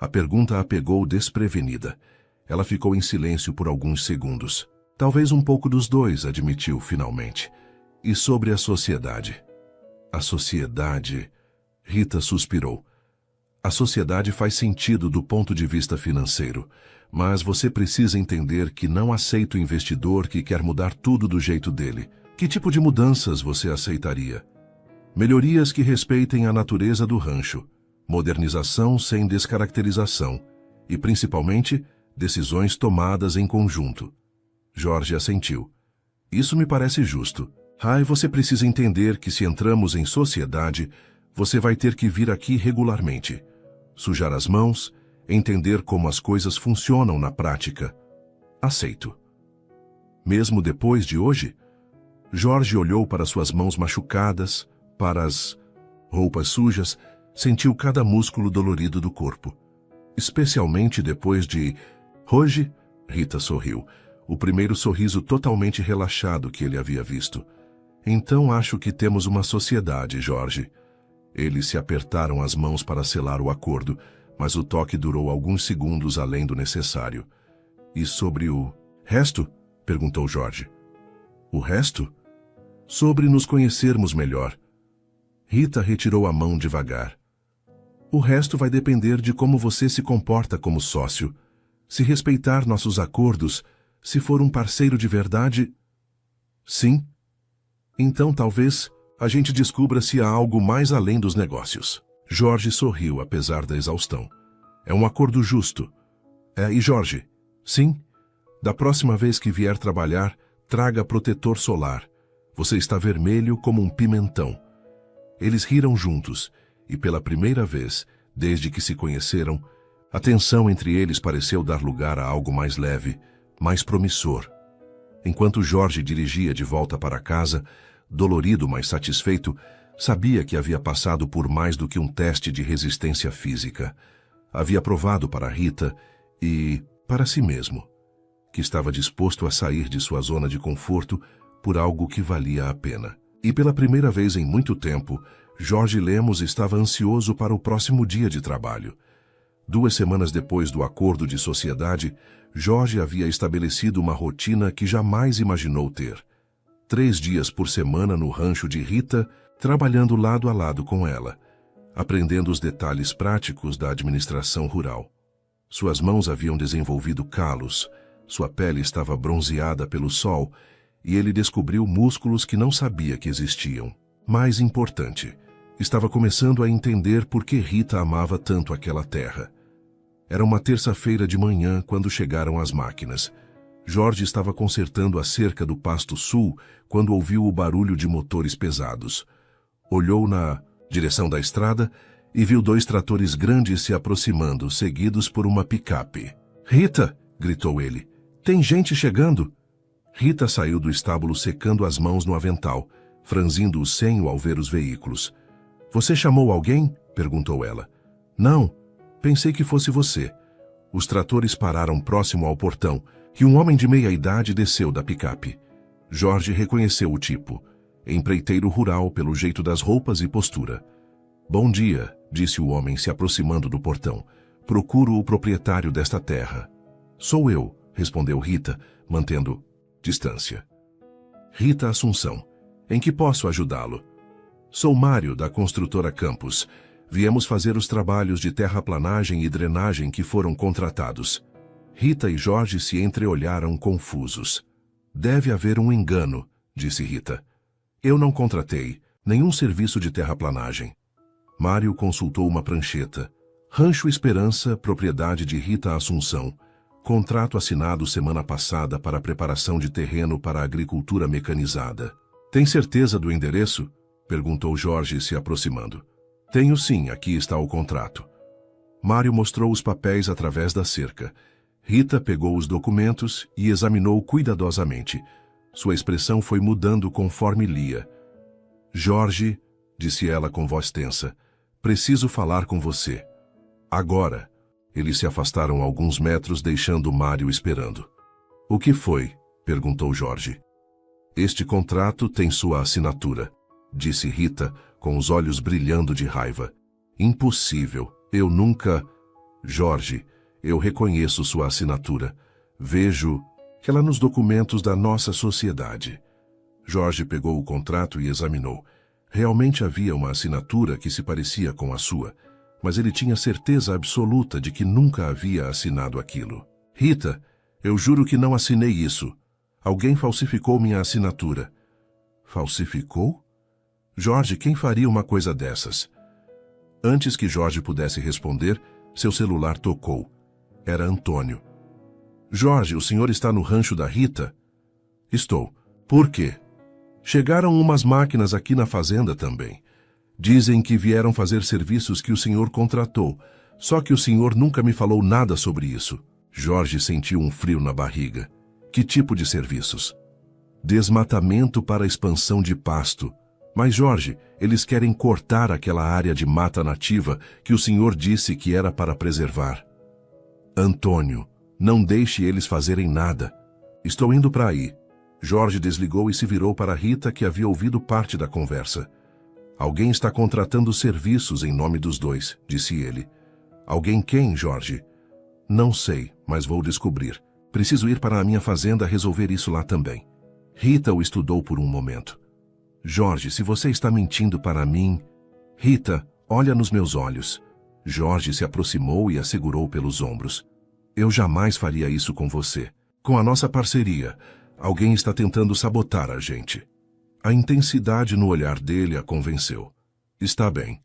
A pergunta a pegou desprevenida. Ela ficou em silêncio por alguns segundos. Talvez um pouco dos dois, admitiu finalmente. E sobre a sociedade? A sociedade... Rita suspirou. A sociedade faz sentido do ponto de vista financeiro, mas você precisa entender que não aceita o investidor que quer mudar tudo do jeito dele. Que tipo de mudanças você aceitaria? Melhorias que respeitem a natureza do rancho, modernização sem descaracterização e, principalmente, decisões tomadas em conjunto. Jorge assentiu. Isso me parece justo. Rai, você precisa entender que se entramos em sociedade, você vai ter que vir aqui regularmente, sujar as mãos, entender como as coisas funcionam na prática. Aceito. Mesmo depois de hoje? Jorge olhou para suas mãos machucadas, para as roupas sujas, sentiu cada músculo dolorido do corpo. Especialmente depois de... Hoje, Rita sorriu, o primeiro sorriso totalmente relaxado que ele havia visto. Então acho que temos uma sociedade, Jorge. Eles se apertaram as mãos para selar o acordo, mas o toque durou alguns segundos além do necessário. E sobre o resto? Perguntou Jorge. O resto? Sobre nos conhecermos melhor. Rita retirou a mão devagar. O resto vai depender de como você se comporta como sócio. Se respeitar nossos acordos, se for um parceiro de verdade... Sim. Então talvez a gente descubra se há algo mais além dos negócios. Jorge sorriu apesar da exaustão. É um acordo justo. E Jorge? Sim? Da próxima vez que vier trabalhar, traga protetor solar. Você está vermelho como um pimentão. Eles riram juntos, e pela primeira vez, desde que se conheceram, a tensão entre eles pareceu dar lugar a algo mais leve, mais promissor. Enquanto Jorge dirigia de volta para casa, dolorido, mas satisfeito, sabia que havia passado por mais do que um teste de resistência física. Havia provado para Rita e para si mesmo que estava disposto a sair de sua zona de conforto por algo que valia a pena. E pela primeira vez em muito tempo, Jorge Lemos estava ansioso para o próximo dia de trabalho. 2 semanas depois do acordo de sociedade, Jorge havia estabelecido uma rotina que jamais imaginou ter. 3 dias por semana no rancho de Rita, trabalhando lado a lado com ela, aprendendo os detalhes práticos da administração rural. Suas mãos haviam desenvolvido calos, sua pele estava bronzeada pelo sol, e ele descobriu músculos que não sabia que existiam. Mais importante, estava começando a entender por que Rita amava tanto aquela terra. Era uma terça-feira de manhã quando chegaram as máquinas. Jorge estava consertando a cerca do Pasto Sul quando ouviu o barulho de motores pesados. Olhou na direção da estrada e viu 2 tratores grandes se aproximando, seguidos por uma picape. "Rita!" gritou ele. "Tem gente chegando!" Rita saiu do estábulo secando as mãos no avental, franzindo o senho ao ver os veículos. "Você chamou alguém?" perguntou ela. "Não, pensei que fosse você." Os tratores pararam próximo ao portão e um homem de meia-idade desceu da picape. Jorge reconheceu o tipo. Empreiteiro rural pelo jeito das roupas e postura. "Bom dia", disse o homem se aproximando do portão. "Procuro o proprietário desta terra." "Sou eu", respondeu Rita, mantendo distância. "Rita Assunção. Em que posso ajudá-lo?" "Sou Mário, da construtora Campos. Viemos fazer os trabalhos de terraplanagem e drenagem que foram contratados." Rita e Jorge se entreolharam confusos. "Deve haver um engano", disse Rita. "Eu não contratei nenhum serviço de terraplanagem." Mário consultou uma prancheta. "Rancho Esperança, propriedade de Rita Assunção. Contrato assinado semana passada para a preparação de terreno para a agricultura mecanizada." "Tem certeza do endereço?" perguntou Jorge se aproximando. "Tenho sim, aqui está o contrato." Mário mostrou os papéis através da cerca. Rita pegou os documentos e examinou cuidadosamente. Sua expressão foi mudando conforme lia. "Jorge", disse ela com voz tensa, "preciso falar com você. Agora." Eles se afastaram alguns metros, deixando Mário esperando. "O que foi?" perguntou Jorge. "Este contrato tem sua assinatura." disse Rita, com os olhos brilhando de raiva. Impossível, eu nunca... Jorge, eu reconheço sua assinatura. Vejo ela nos documentos da nossa sociedade. Jorge pegou o contrato e examinou. Realmente havia uma assinatura que se parecia com a sua, mas ele tinha certeza absoluta de que nunca havia assinado aquilo. Rita, eu juro que não assinei isso. Alguém falsificou minha assinatura. Falsificou? Jorge, quem faria uma coisa dessas? Antes que Jorge pudesse responder, seu celular tocou. Era Antônio. Jorge, o senhor está no rancho da Rita? Estou. Por quê? Chegaram umas máquinas aqui na fazenda também. Dizem que vieram fazer serviços que o senhor contratou, só que o senhor nunca me falou nada sobre isso. Jorge sentiu um frio na barriga. Que tipo de serviços? Desmatamento para expansão de pasto. Mas, Jorge, eles querem cortar aquela área de mata nativa que o senhor disse que era para preservar. Antônio, não deixe eles fazerem nada. Estou indo para aí. Jorge desligou e se virou para Rita, que havia ouvido parte da conversa. Alguém está contratando serviços em nome dos dois, disse ele. Alguém quem, Jorge? Não sei, mas vou descobrir. Preciso ir para a minha fazenda resolver isso lá também. Rita o estudou por um momento. Jorge, se você está mentindo para mim... Rita, olha nos meus olhos. Jorge se aproximou e a segurou pelos ombros. Eu jamais faria isso com você. Com a nossa parceria, alguém está tentando sabotar a gente. A intensidade no olhar dele a convenceu. Está bem.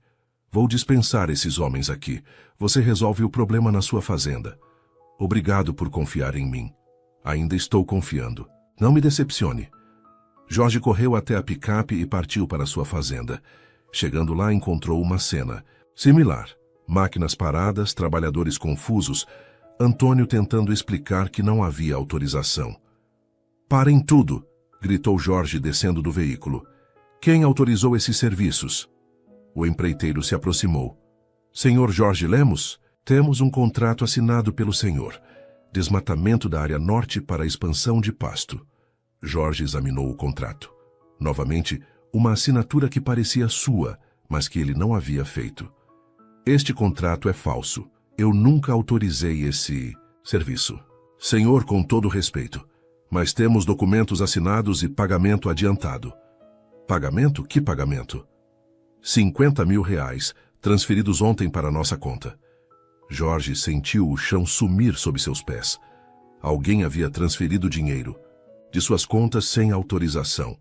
Vou dispensar esses homens aqui. Você resolve o problema na sua fazenda. Obrigado por confiar em mim. Ainda estou confiando. Não me decepcione. Jorge correu até a picape e partiu para sua fazenda. Chegando lá, encontrou uma cena similar. Máquinas paradas, trabalhadores confusos, Antônio tentando explicar que não havia autorização. Parem tudo! Gritou Jorge descendo do veículo. Quem autorizou esses serviços? O empreiteiro se aproximou. Senhor Jorge Lemos, temos um contrato assinado pelo senhor. Desmatamento da área norte para expansão de pasto. Jorge examinou o contrato. Novamente, uma assinatura que parecia sua, mas que ele não havia feito. Este contrato é falso. Eu nunca autorizei esse serviço. Senhor, com todo respeito, mas temos documentos assinados e pagamento adiantado. Pagamento? Que pagamento? 50 mil reais, transferidos ontem para nossa conta. Jorge sentiu o chão sumir sob seus pés. Alguém havia transferido dinheiro de suas contas sem autorização.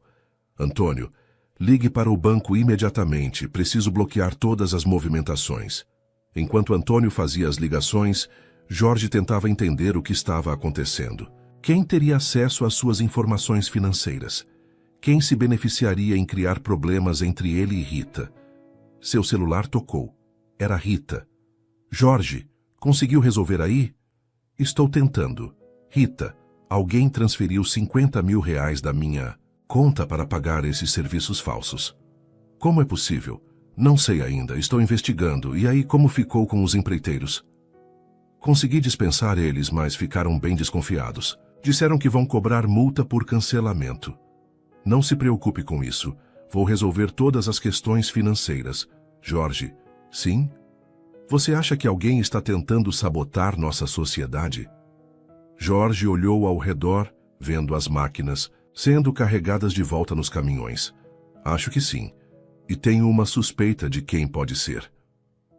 Antônio, ligue para o banco imediatamente. Preciso bloquear todas as movimentações. Enquanto Antônio fazia as ligações, Jorge tentava entender o que estava acontecendo. Quem teria acesso às suas informações financeiras? Quem se beneficiaria em criar problemas entre ele e Rita? Seu celular tocou. Era Rita. Jorge, conseguiu resolver aí? Estou tentando. Rita, alguém transferiu 50 mil reais da minha conta para pagar esses serviços falsos. Como é possível? Não sei ainda, estou investigando. E aí, como ficou com os empreiteiros? Consegui dispensar eles, mas ficaram bem desconfiados. Disseram que vão cobrar multa por cancelamento. Não se preocupe com isso. Vou resolver todas as questões financeiras. Jorge, sim? Você acha que alguém está tentando sabotar nossa sociedade? Jorge olhou ao redor, vendo as máquinas sendo carregadas de volta nos caminhões. Acho que sim. E tenho uma suspeita de quem pode ser.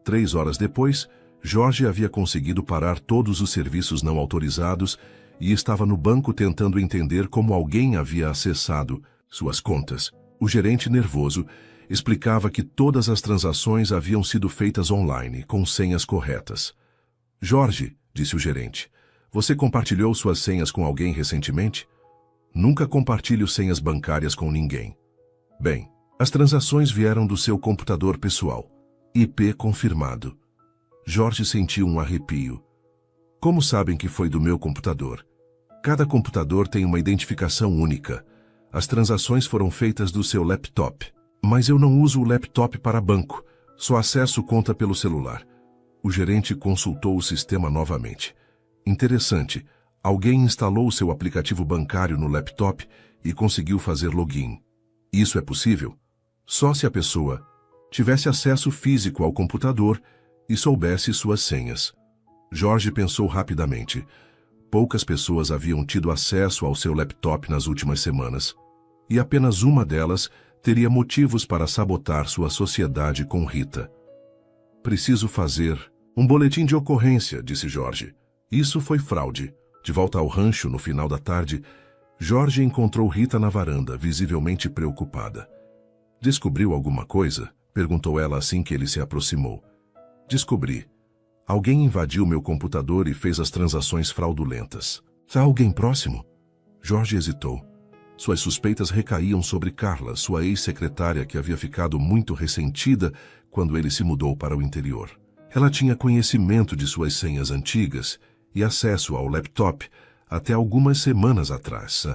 3 horas depois, Jorge havia conseguido parar todos os serviços não autorizados e estava no banco tentando entender como alguém havia acessado suas contas. O gerente, nervoso, explicava que todas as transações haviam sido feitas online, com senhas corretas. Jorge, disse o gerente, você compartilhou suas senhas com alguém recentemente? Nunca compartilho senhas bancárias com ninguém. Bem, as transações vieram do seu computador pessoal. IP confirmado. Jorge sentiu um arrepio. Como sabem que foi do meu computador? Cada computador tem uma identificação única. As transações foram feitas do seu laptop. Mas eu não uso o laptop para banco. Só acesso conta pelo celular. O gerente consultou o sistema novamente. Interessante. Alguém instalou seu aplicativo bancário no laptop e conseguiu fazer login. Isso é possível? Só se a pessoa tivesse acesso físico ao computador e soubesse suas senhas. Jorge pensou rapidamente. Poucas pessoas haviam tido acesso ao seu laptop nas últimas semanas, e apenas uma delas teria motivos para sabotar sua sociedade com Rita. Preciso fazer um boletim de ocorrência, disse Jorge. Isso foi fraude. De volta ao rancho, no final da tarde, Jorge encontrou Rita na varanda, visivelmente preocupada. Descobriu alguma coisa? Perguntou ela assim que ele se aproximou. Descobri. Alguém invadiu meu computador e fez as transações fraudulentas. Há alguém próximo? Jorge hesitou. Suas suspeitas recaíam sobre Carla, sua ex-secretária que havia ficado muito ressentida quando ele se mudou para o interior. Ela tinha conhecimento de suas senhas antigas e acesso ao laptop até algumas semanas atrás.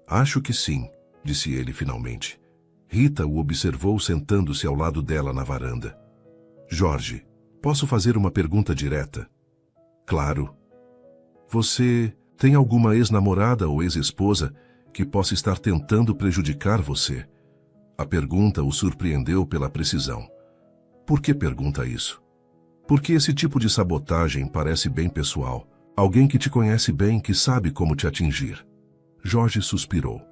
Acho que sim, disse ele finalmente. Rita o observou sentando-se ao lado dela na varanda. Jorge, posso fazer uma pergunta direta? Claro. Você tem alguma ex-namorada ou ex-esposa que possa estar tentando prejudicar você? A pergunta o surpreendeu pela precisão. Por que pergunta isso? Porque esse tipo de sabotagem parece bem pessoal. Alguém que te conhece bem, que sabe como te atingir. Jorge suspirou.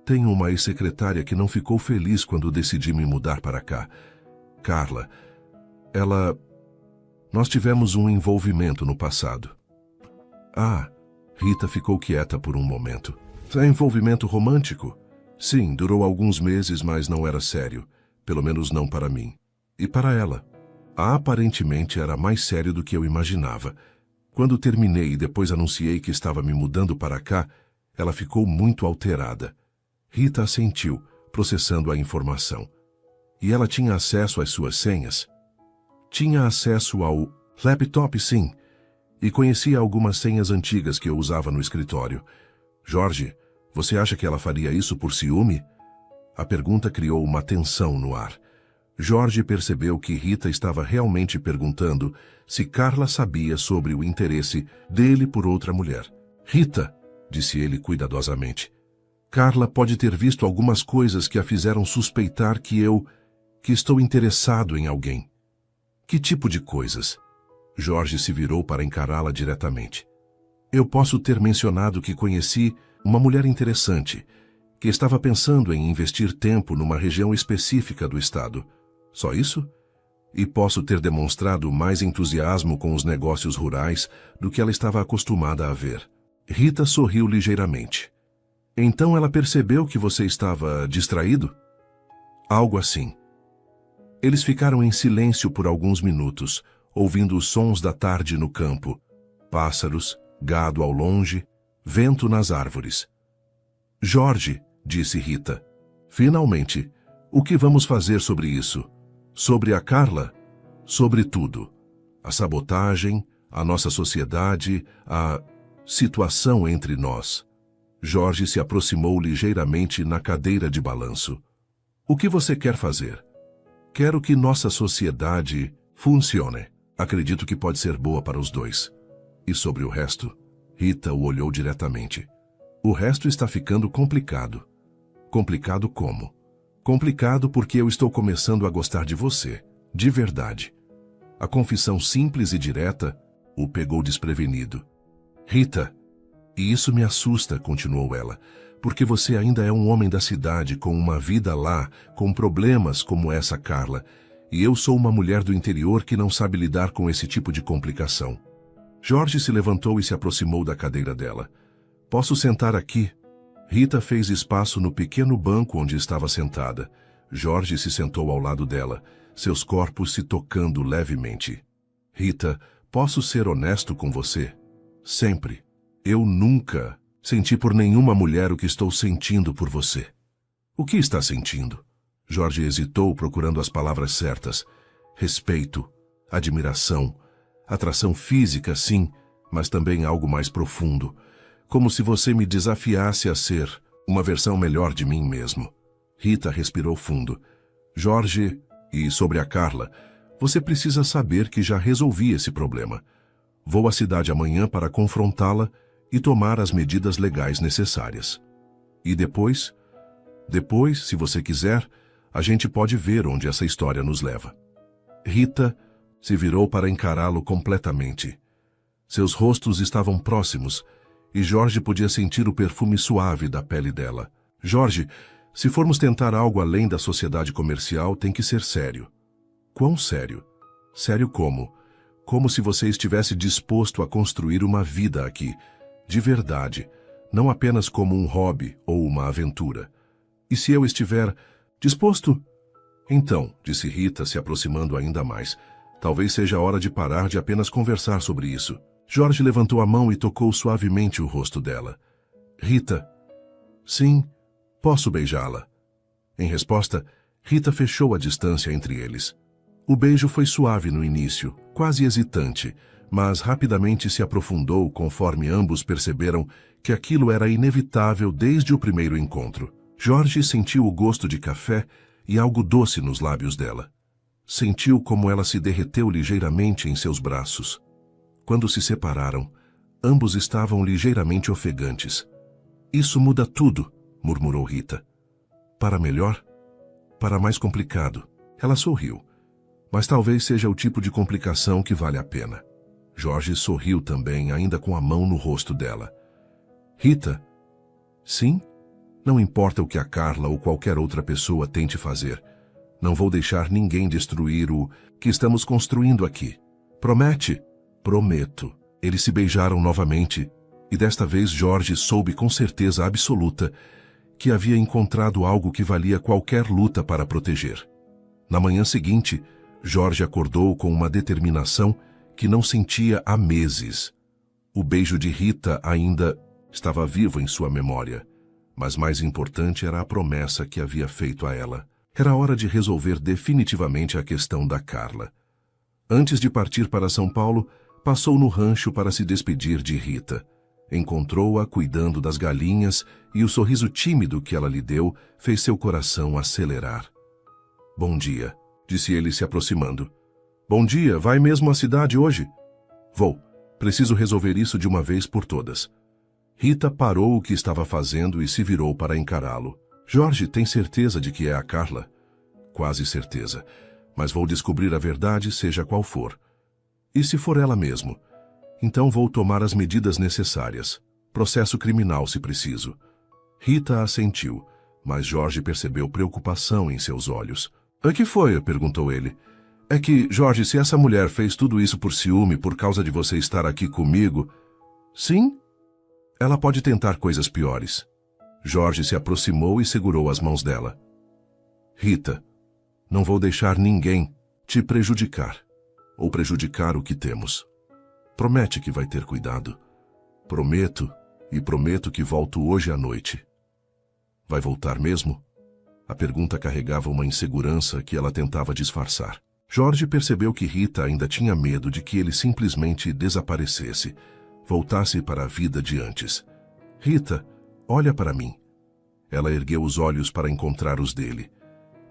Tenho uma ex-secretária que não ficou feliz quando decidi me mudar para cá. Carla, nós tivemos um envolvimento no passado. Rita ficou quieta por um momento. É envolvimento romântico? Sim, durou alguns meses, mas não era sério. Pelo menos não para mim. E para ela? Aparentemente era mais sério do que eu imaginava. Quando terminei e depois anunciei que estava me mudando para cá, ela ficou muito alterada. Rita assentiu, processando a informação. E ela tinha acesso às suas senhas? Tinha acesso ao laptop, sim. E conhecia algumas senhas antigas que eu usava no escritório. Jorge, você acha que ela faria isso por ciúme? A pergunta criou uma tensão no ar. Jorge percebeu que Rita estava realmente perguntando se Carla sabia sobre o interesse dele por outra mulher. Rita, disse ele cuidadosamente, Carla pode ter visto algumas coisas que a fizeram suspeitar que estou interessado em alguém. Que tipo de coisas? Jorge se virou para encará-la diretamente. Eu posso ter mencionado que conheci uma mulher interessante, que estava pensando em investir tempo numa região específica do estado. Só isso? E posso ter demonstrado mais entusiasmo com os negócios rurais do que ela estava acostumada a ver. Rita sorriu ligeiramente. Então ela percebeu que você estava distraído? Algo assim. Eles ficaram em silêncio por alguns minutos, ouvindo os sons da tarde no campo. Pássaros, gado ao longe, vento nas árvores. Jorge, disse Rita, finalmente, o que vamos fazer sobre isso? Sobre a Carla? Sobre tudo. A sabotagem, a nossa sociedade, a situação entre nós. Jorge se aproximou ligeiramente na cadeira de balanço. O que você quer fazer? Quero que nossa sociedade funcione. Acredito que pode ser boa para os dois. E sobre o resto? Rita o olhou diretamente. O resto está ficando complicado. Complicado como? Complicado porque eu estou começando a gostar de você. De verdade. A confissão simples e direta o pegou desprevenido. Rita, e isso me assusta, continuou ela, porque você ainda é um homem da cidade com uma vida lá, com problemas como essa Carla, e eu sou uma mulher do interior que não sabe lidar com esse tipo de complicação. Jorge se levantou e se aproximou da cadeira dela. Posso sentar aqui? Rita fez espaço no pequeno banco onde estava sentada. Jorge se sentou ao lado dela, seus corpos se tocando levemente. Rita, posso ser honesto com você? Sempre. Eu nunca senti por nenhuma mulher o que estou sentindo por você. O que está sentindo? Jorge hesitou, procurando as palavras certas. Respeito, admiração, atração física, sim, mas também algo mais profundo. Como se você me desafiasse a ser uma versão melhor de mim mesmo. Rita respirou fundo. Jorge, e sobre a Carla, você precisa saber que já resolvi esse problema. Vou à cidade amanhã para confrontá-la e tomar as medidas legais necessárias. E depois, se você quiser, A gente pode ver onde essa história nos leva. Rita se virou para encará-lo completamente. Seus rostos estavam próximos e Jorge podia sentir o perfume suave da pele dela. Jorge, se formos tentar algo além da sociedade comercial, tem que ser sério. Quão sério? Sério como? Como se você estivesse disposto a construir uma vida aqui, de verdade, não apenas como um hobby ou uma aventura. E se eu estiver disposto? Então, disse Rita, se aproximando ainda mais, talvez seja a hora de parar de apenas conversar sobre isso. Jorge levantou a mão e tocou suavemente o rosto dela. Rita, sim, posso beijá-la. Em resposta, Rita fechou a distância entre eles. O beijo foi suave no início, quase hesitante, mas rapidamente se aprofundou conforme ambos perceberam que aquilo era inevitável desde o primeiro encontro. Jorge sentiu o gosto de café e algo doce nos lábios dela. Sentiu como ela se derreteu ligeiramente em seus braços. Quando se separaram, ambos estavam ligeiramente ofegantes. Isso muda tudo, murmurou Rita. Para melhor? Para mais complicado. Ela sorriu. Mas talvez seja o tipo de complicação que vale a pena. Jorge sorriu também, ainda com a mão no rosto dela. Rita? Sim? Não importa o que a Carla ou qualquer outra pessoa tente fazer. Não vou deixar ninguém destruir o que estamos construindo aqui. Promete? Prometo. Eles se beijaram novamente, e desta vez Jorge soube com certeza absoluta que havia encontrado algo que valia qualquer luta para proteger. Na manhã seguinte, Jorge acordou com uma determinação que não sentia há meses. O beijo de Rita ainda estava vivo em sua memória, mas mais importante era a promessa que havia feito a ela. Era hora de resolver definitivamente a questão da Carla. Antes de partir para São Paulo, passou no rancho para se despedir de Rita. Encontrou-a cuidando das galinhas e o sorriso tímido que ela lhe deu fez seu coração acelerar. Bom dia, disse ele se aproximando. Bom dia, vai mesmo à cidade hoje? Vou. Preciso resolver isso de uma vez por todas. Rita parou o que estava fazendo e se virou para encará-lo. Jorge, tem certeza de que é a Carla? Quase certeza. Mas vou descobrir a verdade, seja qual for. E se for ela mesmo? Então vou tomar as medidas necessárias. Processo criminal, se preciso. Rita assentiu, mas Jorge percebeu preocupação em seus olhos. O que foi? Perguntou ele. É que, Jorge, se essa mulher fez tudo isso por ciúme, por causa de você estar aqui comigo... Sim? Ela pode tentar coisas piores. Jorge se aproximou e segurou as mãos dela. Rita, não vou deixar ninguém te prejudicar, ou prejudicar o que temos. Promete que vai ter cuidado. Prometo, e prometo que volto hoje à noite. Vai voltar mesmo? A pergunta carregava uma insegurança que ela tentava disfarçar. Jorge percebeu que Rita ainda tinha medo de que ele simplesmente desaparecesse, voltasse para a vida de antes. Rita, olha para mim. Ela ergueu os olhos para encontrar os dele.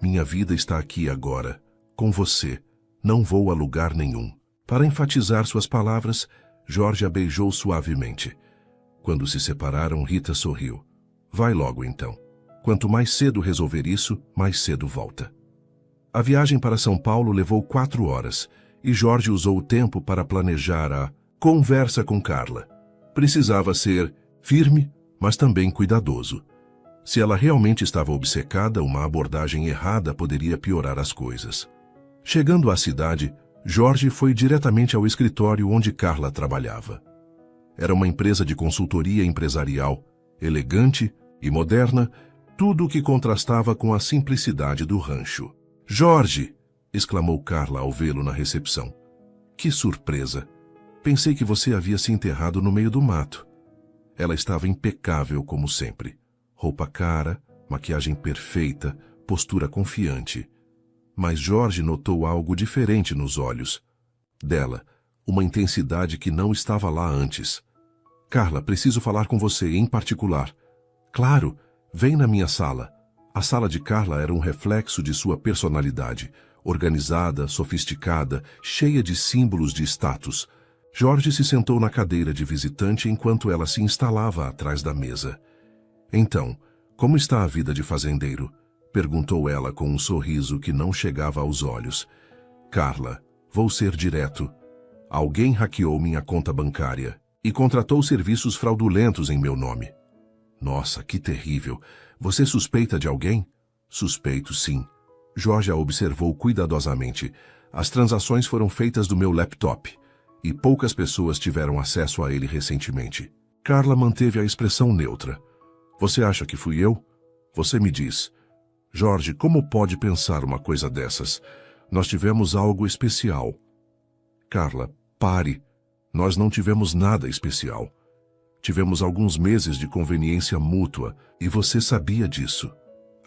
Minha vida está aqui agora, com você. Não vou a lugar nenhum. Para enfatizar suas palavras, Jorge a beijou suavemente. Quando se separaram, Rita sorriu. Vai logo então. Quanto mais cedo resolver isso, mais cedo volta. A viagem para São Paulo levou 4 horas, e Jorge usou o tempo para planejar a conversa com Carla. Precisava ser firme, mas também cuidadoso. Se ela realmente estava obcecada, uma abordagem errada poderia piorar as coisas. Chegando à cidade, Jorge foi diretamente ao escritório onde Carla trabalhava. Era uma empresa de consultoria empresarial, elegante e moderna, tudo o que contrastava com a simplicidade do rancho. Jorge! Exclamou Carla ao vê-lo na recepção. Que surpresa! Pensei que você havia se enterrado no meio do mato. Ela estava impecável como sempre. Roupa cara, maquiagem perfeita, postura confiante. Mas Jorge notou algo diferente nos olhos. Dela, uma intensidade que não estava lá antes. Carla, preciso falar com você em particular. Claro, vem na minha sala. A sala de Carla era um reflexo de sua personalidade, organizada, sofisticada, cheia de símbolos de status. Jorge se sentou na cadeira de visitante enquanto ela se instalava atrás da mesa. Então, como está a vida de fazendeiro? Perguntou ela com um sorriso que não chegava aos olhos. Carla, vou ser direto. Alguém hackeou minha conta bancária e contratou serviços fraudulentos em meu nome. Nossa, que terrível. Você suspeita de alguém? Suspeito, sim. Jorge a observou cuidadosamente. As transações foram feitas do meu laptop e poucas pessoas tiveram acesso a ele recentemente. Carla manteve a expressão neutra. Você acha que fui eu? Você me diz. Jorge, como pode pensar uma coisa dessas? Nós tivemos algo especial. Carla, pare. Nós não tivemos nada especial. Tivemos alguns meses de conveniência mútua e você sabia disso.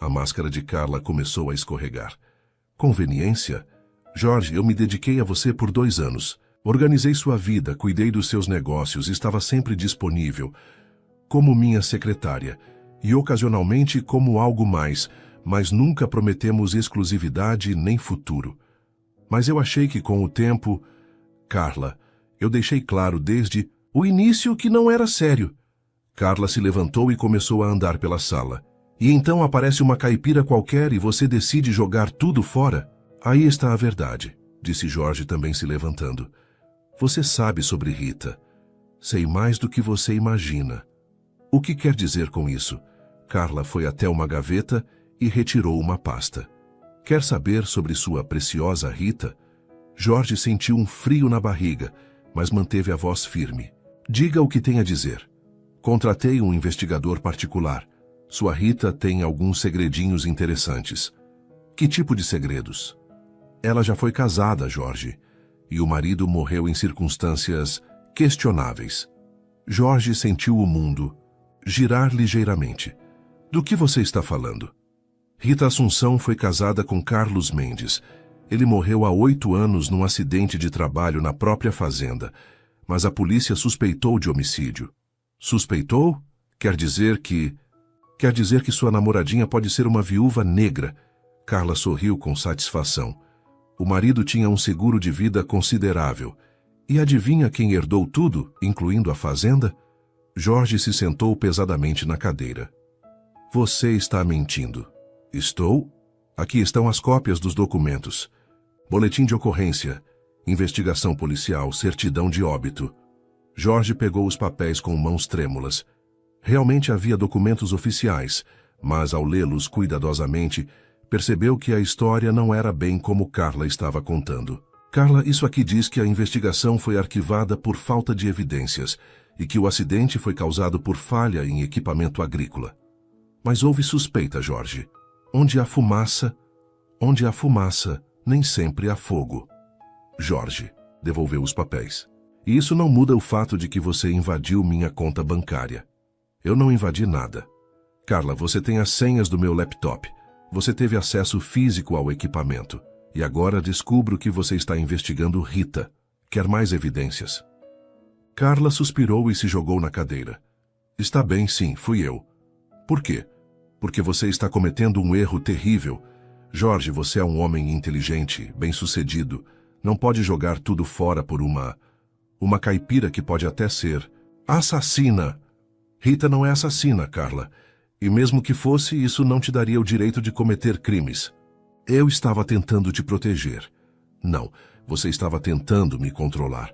A máscara de Carla começou a escorregar. Conveniência? Jorge, eu me dediquei a você por 2 anos. Organizei sua vida, cuidei dos seus negócios, estava sempre disponível, como minha secretária, e ocasionalmente como algo mais, mas nunca prometemos exclusividade nem futuro. Mas eu achei que com o tempo... Carla, eu deixei claro desde o início que não era sério. Carla se levantou e começou a andar pela sala. E então aparece uma caipira qualquer e você decide jogar tudo fora? Aí está a verdade, disse Jorge também se levantando. Você sabe sobre Rita. Sei mais do que você imagina. O que quer dizer com isso? Carla foi até uma gaveta e retirou uma pasta. Quer saber sobre sua preciosa Rita? Jorge sentiu um frio na barriga, mas manteve a voz firme. Diga o que tem a dizer. Contratei um investigador particular. Sua Rita tem alguns segredinhos interessantes. Que tipo de segredos? Ela já foi casada, Jorge, e o marido morreu em circunstâncias questionáveis. Jorge sentiu o mundo girar ligeiramente. Do que você está falando? Rita Assunção foi casada com Carlos Mendes. Ele morreu há 8 anos num acidente de trabalho na própria fazenda, mas a polícia suspeitou de homicídio. Suspeitou? Quer dizer que sua namoradinha pode ser uma viúva negra. Carla sorriu com satisfação. O marido tinha um seguro de vida considerável. E adivinha quem herdou tudo, incluindo a fazenda? Jorge se sentou pesadamente na cadeira. Você está mentindo. Estou? Aqui estão as cópias dos documentos. Boletim de ocorrência, investigação policial, certidão de óbito. Jorge pegou os papéis com mãos trêmulas. Realmente havia documentos oficiais, mas ao lê-los cuidadosamente, percebeu que a história não era bem como Carla estava contando. Carla, isso aqui diz que a investigação foi arquivada por falta de evidências e que o acidente foi causado por falha em equipamento agrícola. Mas houve suspeita, Jorge. Onde há fumaça, nem sempre há fogo. Jorge devolveu os papéis. E isso não muda o fato de que você invadiu minha conta bancária. Eu não invadi nada. Carla, você tem as senhas do meu laptop. Você teve acesso físico ao equipamento. E agora descubro que você está investigando Rita. Quer mais evidências? Carla suspirou e se jogou na cadeira. Está bem, sim, fui eu. Por quê? Porque você está cometendo um erro terrível. Jorge, você é um homem inteligente, bem-sucedido. Não pode jogar tudo fora por uma caipira que pode até ser assassina. Rita não é assassina, Carla. E mesmo que fosse, isso não te daria o direito de cometer crimes. Eu estava tentando te proteger. Não, você estava tentando me controlar.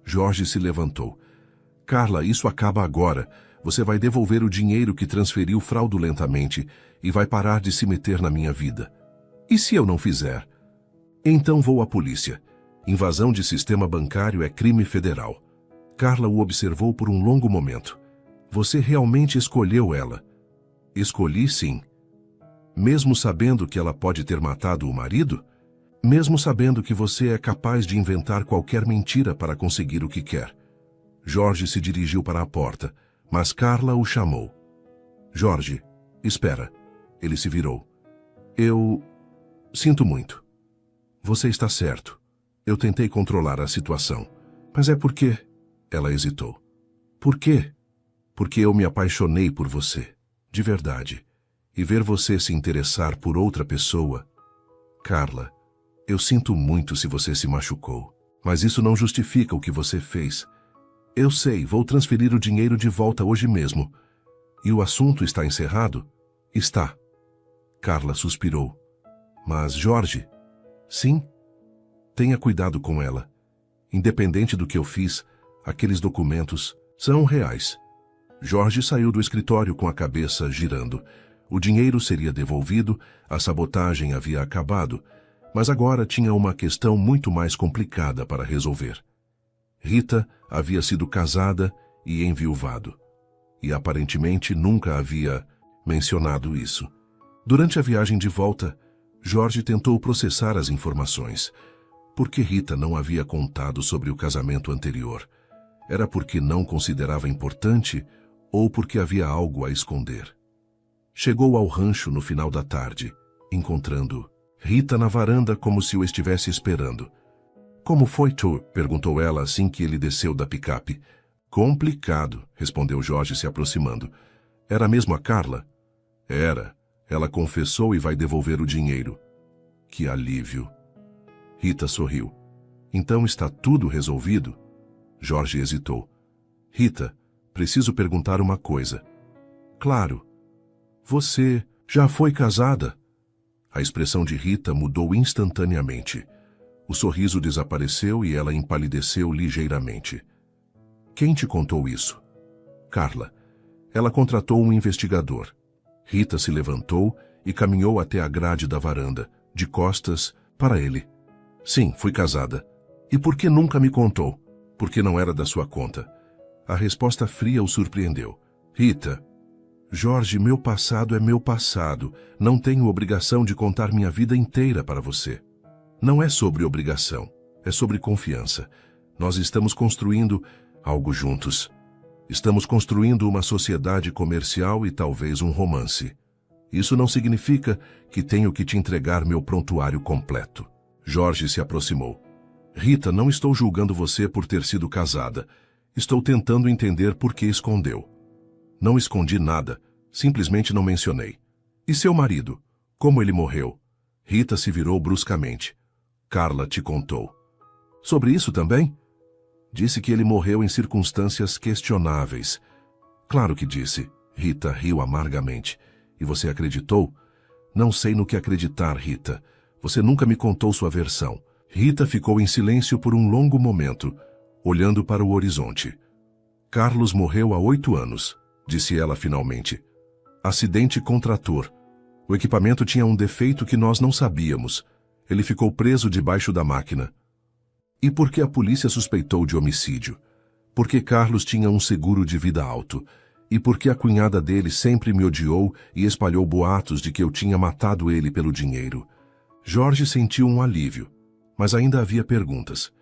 Jorge se levantou. Carla, isso acaba agora. Você vai devolver o dinheiro que transferiu fraudulentamente e vai parar de se meter na minha vida. E se eu não fizer? Então vou à polícia. Invasão de sistema bancário é crime federal. Carla o observou por um longo momento. Você realmente escolheu ela. Escolhi, sim. Mesmo sabendo que ela pode ter matado o marido? Mesmo sabendo que você é capaz de inventar qualquer mentira para conseguir o que quer. Jorge se dirigiu para a porta, mas Carla o chamou. Jorge, espera. Ele se virou. Eu sinto muito. Você está certo. Eu tentei controlar a situação. Mas é porque... Ela hesitou. Por quê? Porque eu me apaixonei por você. De verdade. E ver você se interessar por outra pessoa... Carla, eu sinto muito se você se machucou. Mas isso não justifica o que você fez. Eu sei, vou transferir o dinheiro de volta hoje mesmo. E o assunto está encerrado? Está. Carla suspirou. Mas, Jorge... Sim? Tenha cuidado com ela. Independente do que eu fiz, aqueles documentos são reais. Jorge saiu do escritório com a cabeça girando. O dinheiro seria devolvido, a sabotagem havia acabado, mas agora tinha uma questão muito mais complicada para resolver. Rita havia sido casada e enviuvado, e aparentemente nunca havia mencionado isso. Durante a viagem de volta, Jorge tentou processar as informações. Por que Rita não havia contado sobre o casamento anterior? Era porque não considerava importante ou porque havia algo a esconder? Chegou ao rancho no final da tarde, encontrando Rita na varanda como se o estivesse esperando. Como foi, tu? Perguntou ela assim que ele desceu da picape. Complicado, respondeu Jorge se aproximando. Era mesmo a Carla? Era. Ela confessou e vai devolver o dinheiro. Que alívio. Rita sorriu. Então está tudo resolvido? Jorge hesitou. Rita, preciso perguntar uma coisa. Claro. Você já foi casada? A expressão de Rita mudou instantaneamente. O sorriso desapareceu e ela empalideceu ligeiramente. Quem te contou isso? Carla. Ela contratou um investigador. Rita se levantou e caminhou até a grade da varanda, de costas, para ele. Sim, fui casada. E por que nunca me contou? Porque não era da sua conta. A resposta fria o surpreendeu. Rita. Jorge, meu passado é meu passado. Não tenho obrigação de contar minha vida inteira para você. Não é sobre obrigação, é sobre confiança. Nós estamos construindo algo juntos. Estamos construindo uma sociedade comercial e talvez um romance. Isso não significa que tenho que te entregar meu prontuário completo. Jorge se aproximou. Rita, não estou julgando você por ter sido casada. Estou tentando entender por que escondeu. Não escondi nada, simplesmente não mencionei. E seu marido? Como ele morreu? Rita se virou bruscamente. Carla te contou. Sobre isso também? Disse que ele morreu em circunstâncias questionáveis. Claro que disse. Rita riu amargamente. E você acreditou? Não sei no que acreditar, Rita. Você nunca me contou sua versão. Rita ficou em silêncio por um longo momento, olhando para o horizonte. Carlos morreu há 8 anos, disse ela finalmente. Acidente com trator. O equipamento tinha um defeito que nós não sabíamos. Ele ficou preso debaixo da máquina. E por que a polícia suspeitou de homicídio? Porque Carlos tinha um seguro de vida alto. E porque a cunhada dele sempre me odiou e espalhou boatos de que eu tinha matado ele pelo dinheiro. Jorge sentiu um alívio, mas ainda havia perguntas.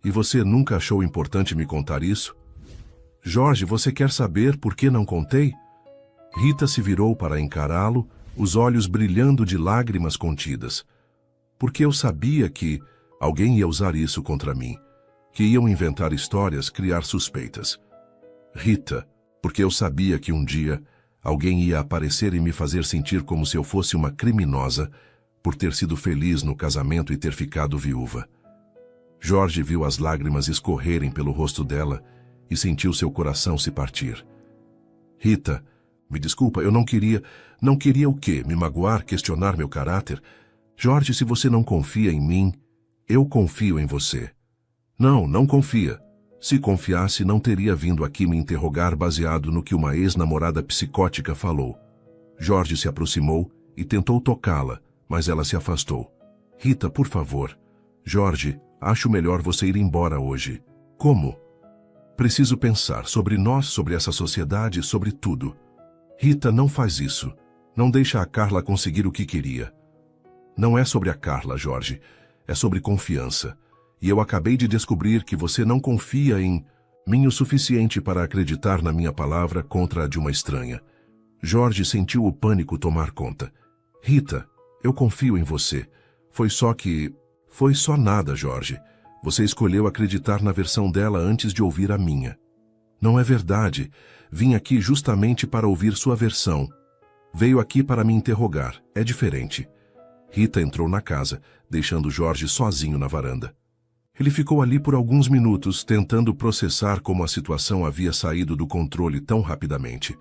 E você nunca achou importante me contar isso? Jorge, você quer saber por que não contei? Rita se virou para encará-lo, os olhos brilhando de lágrimas contidas. Porque eu sabia que alguém ia usar isso contra mim, que iam inventar histórias, criar suspeitas. Rita, porque eu sabia que um dia alguém ia aparecer e me fazer sentir como se eu fosse uma criminosa por ter sido feliz no casamento e ter ficado viúva. Jorge viu as lágrimas escorrerem pelo rosto dela e sentiu seu coração se partir. Rita, me desculpa, eu não queria... Não queria o quê? Me magoar, questionar meu caráter? Jorge, se você não confia em mim, eu confio em você. Não, não confia. Se confiasse, não teria vindo aqui me interrogar baseado no que uma ex-namorada psicótica falou. Jorge se aproximou e tentou tocá-la, mas ela se afastou. Rita, por favor. Jorge, acho melhor você ir embora hoje. Como? Preciso pensar sobre nós, sobre essa sociedade, sobre tudo. Rita, não faz isso. Não deixa a Carla conseguir o que queria. Não é sobre a Carla, Jorge. É sobre confiança. E eu acabei de descobrir que você não confia em mim o suficiente para acreditar na minha palavra contra a de uma estranha. Jorge sentiu o pânico tomar conta. Rita, eu confio em você. Foi só nada, Jorge. Você escolheu acreditar na versão dela antes de ouvir a minha. Não é verdade. Vim aqui justamente para ouvir sua versão. Veio aqui para me interrogar. É diferente. Rita entrou na casa, deixando Jorge sozinho na varanda. Ele ficou ali por alguns minutos, tentando processar como a situação havia saído do controle tão rapidamente.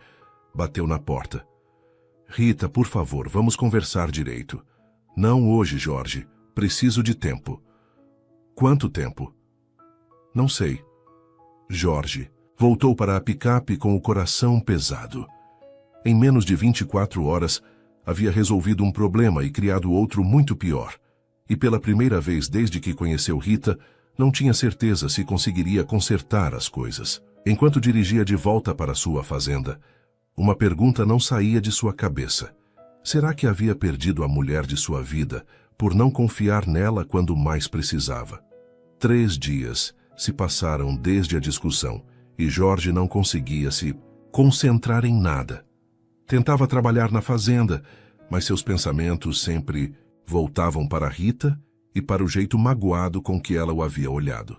Bateu na porta. Rita, por favor, vamos conversar direito. Não hoje, Jorge. Preciso de tempo. Quanto tempo? Não sei. Jorge voltou para a picape com o coração pesado. Em menos de 24 horas, havia resolvido um problema e criado outro muito pior. E pela primeira vez desde que conheceu Rita, não tinha certeza se conseguiria consertar as coisas. Enquanto dirigia de volta para sua fazenda, uma pergunta não saía de sua cabeça. Será que havia perdido a mulher de sua vida por não confiar nela quando mais precisava? 3 dias se passaram desde a discussão e Jorge não conseguia se concentrar em nada. Tentava trabalhar na fazenda, mas seus pensamentos sempre voltavam para Rita e para o jeito magoado com que ela o havia olhado.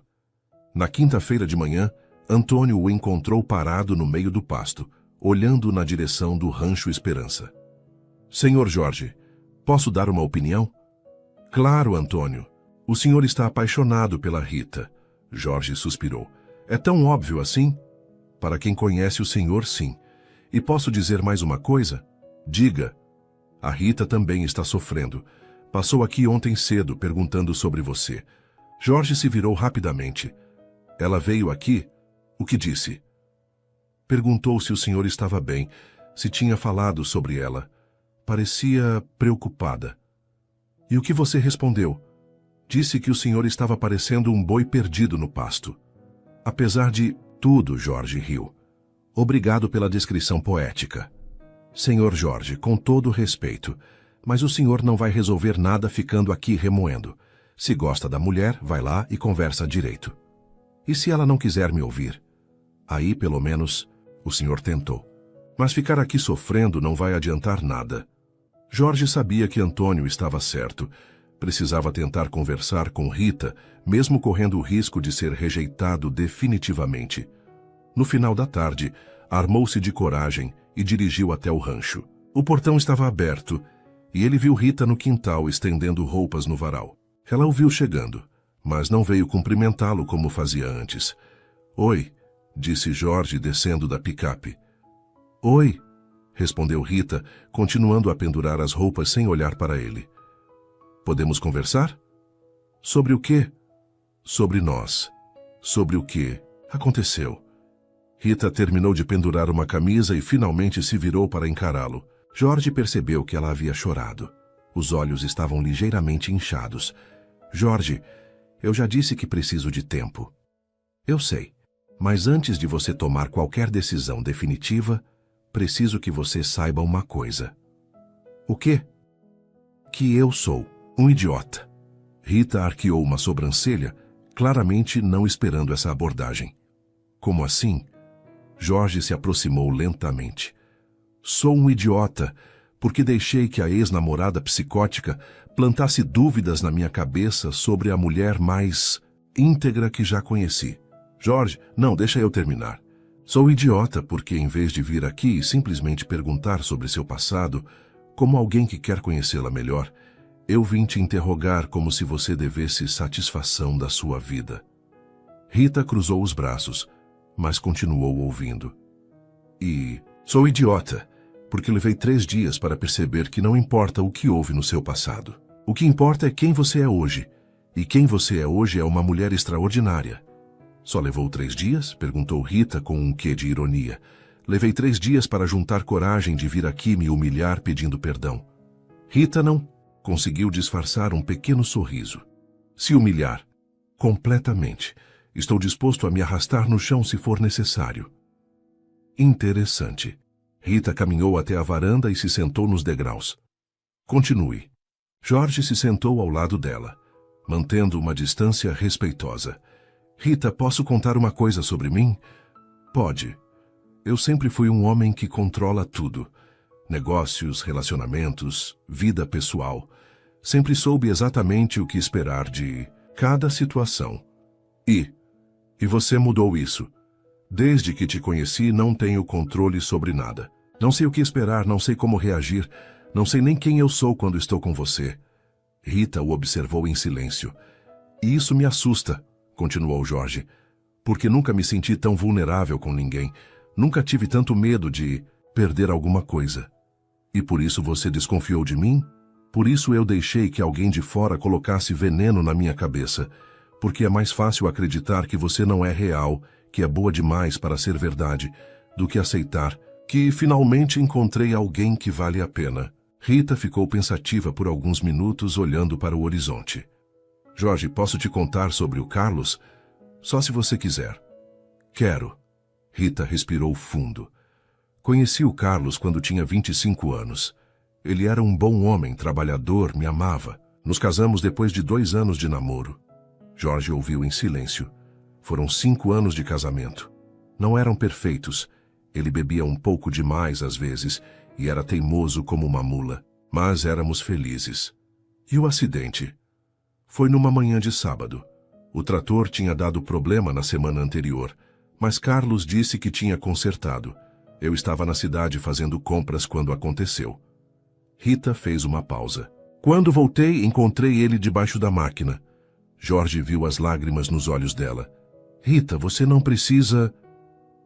Na quinta-feira de manhã, Antônio o encontrou parado no meio do pasto, olhando na direção do Rancho Esperança. Senhor Jorge, posso dar uma opinião? Claro, Antônio. O senhor está apaixonado pela Rita. Jorge suspirou. É tão óbvio assim? Para quem conhece o senhor, sim. E posso dizer mais uma coisa? Diga. A Rita também está sofrendo. Passou aqui ontem cedo perguntando sobre você. Jorge se virou rapidamente. Ela veio aqui? O que disse? Perguntou se o senhor estava bem, se tinha falado sobre ela. Parecia preocupada. E o que você respondeu? Disse que o senhor estava parecendo um boi perdido no pasto. Apesar de tudo, Jorge riu. Obrigado pela descrição poética. Senhor Jorge, com todo respeito, mas o senhor não vai resolver nada ficando aqui remoendo. Se gosta da mulher, vai lá e conversa direito. E se ela não quiser me ouvir? Aí, pelo menos, o senhor tentou. Mas ficar aqui sofrendo não vai adiantar nada. Jorge sabia que Antônio estava certo. Precisava tentar conversar com Rita, mesmo correndo o risco de ser rejeitado definitivamente. No final da tarde, armou-se de coragem e dirigiu até o rancho. O portão estava aberto e ele viu Rita no quintal estendendo roupas no varal. Ela o viu chegando, mas não veio cumprimentá-lo como fazia antes. Oi, disse Jorge descendo da picape. Oi, respondeu Rita, continuando a pendurar as roupas sem olhar para ele. Podemos conversar? Sobre o quê? Sobre nós. Sobre o que aconteceu. Rita terminou de pendurar uma camisa e finalmente se virou para encará-lo. Jorge percebeu que ela havia chorado. Os olhos estavam ligeiramente inchados. Jorge, eu já disse que preciso de tempo. Eu sei, mas antes de você tomar qualquer decisão definitiva, preciso que você saiba uma coisa. O quê? Que eu sou um idiota. Rita arqueou uma sobrancelha, claramente não esperando essa abordagem. Como assim? Jorge se aproximou lentamente. Sou um idiota, porque deixei que a ex-namorada psicótica plantasse dúvidas na minha cabeça sobre a mulher mais íntegra que já conheci. Jorge, não, deixa eu terminar. Sou idiota porque, em vez de vir aqui e simplesmente perguntar sobre seu passado, como alguém que quer conhecê-la melhor, eu vim te interrogar como se você devesse satisfação da sua vida. Rita cruzou os braços, mas continuou ouvindo. E sou idiota, porque levei 3 dias para perceber que não importa o que houve no seu passado. O que importa é quem você é hoje, e quem você é hoje é uma mulher extraordinária. Só levou 3 dias? Perguntou Rita com um quê de ironia. Levei 3 dias para juntar coragem de vir aqui me humilhar pedindo perdão. Rita não conseguiu disfarçar um pequeno sorriso. Se humilhar? Completamente. Estou disposto a me arrastar no chão se for necessário. Interessante. Rita caminhou até a varanda e se sentou nos degraus. Continue. Jorge se sentou ao lado dela, mantendo uma distância respeitosa. Rita, posso contar uma coisa sobre mim? Pode. Eu sempre fui um homem que controla tudo. Negócios, relacionamentos, vida pessoal. Sempre soube exatamente o que esperar de cada situação. E você mudou isso. Desde que te conheci, não tenho controle sobre nada. Não sei o que esperar, não sei como reagir, não sei nem quem eu sou quando estou com você. Rita o observou em silêncio. E isso me assusta, continuou Jorge, porque nunca me senti tão vulnerável com ninguém. Nunca tive tanto medo de perder alguma coisa. E por isso você desconfiou de mim? Por isso eu deixei que alguém de fora colocasse veneno na minha cabeça, porque é mais fácil acreditar que você não é real, que é boa demais para ser verdade, do que aceitar que finalmente encontrei alguém que vale a pena. Rita ficou pensativa por alguns minutos olhando para o horizonte. Jorge, posso te contar sobre o Carlos? Só se você quiser. Quero. Rita respirou fundo. Conheci o Carlos quando tinha 25 anos. Ele era um bom homem, trabalhador, me amava. Nos casamos depois de 2 anos de namoro. Jorge ouviu em silêncio. Foram 5 anos de casamento. Não eram perfeitos. Ele bebia um pouco demais às vezes e era teimoso como uma mula. Mas éramos felizes. E o acidente? Foi numa manhã de sábado. O trator tinha dado problema na semana anterior, mas Carlos disse que tinha consertado. Eu estava na cidade fazendo compras quando aconteceu. Rita fez uma pausa. Quando voltei, encontrei ele debaixo da máquina. Jorge viu as lágrimas nos olhos dela. Rita, você não precisa...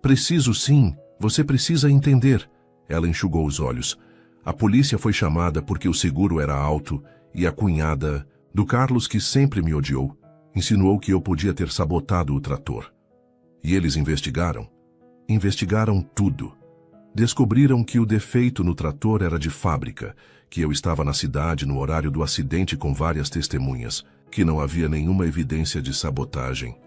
Preciso sim, você precisa entender. Ela enxugou os olhos. A polícia foi chamada porque o seguro era alto e a cunhada do Carlos, que sempre me odiou, insinuou que eu podia ter sabotado o trator. E eles investigaram. Investigaram tudo. Descobriram que o defeito no trator era de fábrica, que eu estava na cidade no horário do acidente com várias testemunhas, que não havia nenhuma evidência de sabotagem.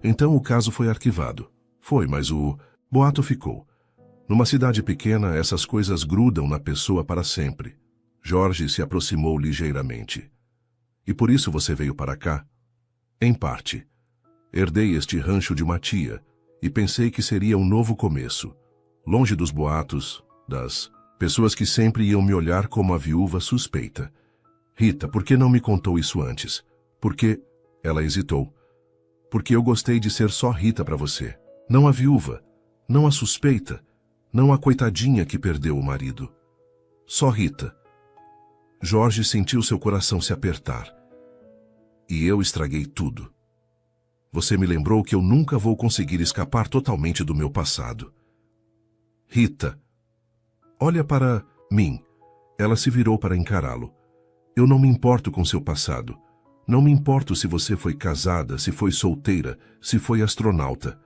Então o caso foi arquivado. Foi, mas o boato ficou. Numa cidade pequena, essas coisas grudam na pessoa para sempre. Jorge se aproximou ligeiramente. E por isso você veio para cá? Em parte. Herdei este rancho de uma tia e pensei que seria um novo começo. Longe dos boatos, das pessoas que sempre iam me olhar como a viúva suspeita. Rita, por que não me contou isso antes? Porque... Ela hesitou. Porque eu gostei de ser só Rita para você. Não a viúva, não a suspeita, não a coitadinha que perdeu o marido. Só Rita. Jorge sentiu seu coração se apertar. E eu estraguei tudo. Você me lembrou que eu nunca vou conseguir escapar totalmente do meu passado. Rita, olha para mim. Ela se virou para encará-lo. Eu não me importo com seu passado. Não me importo se você foi casada, se foi solteira, se foi astronauta.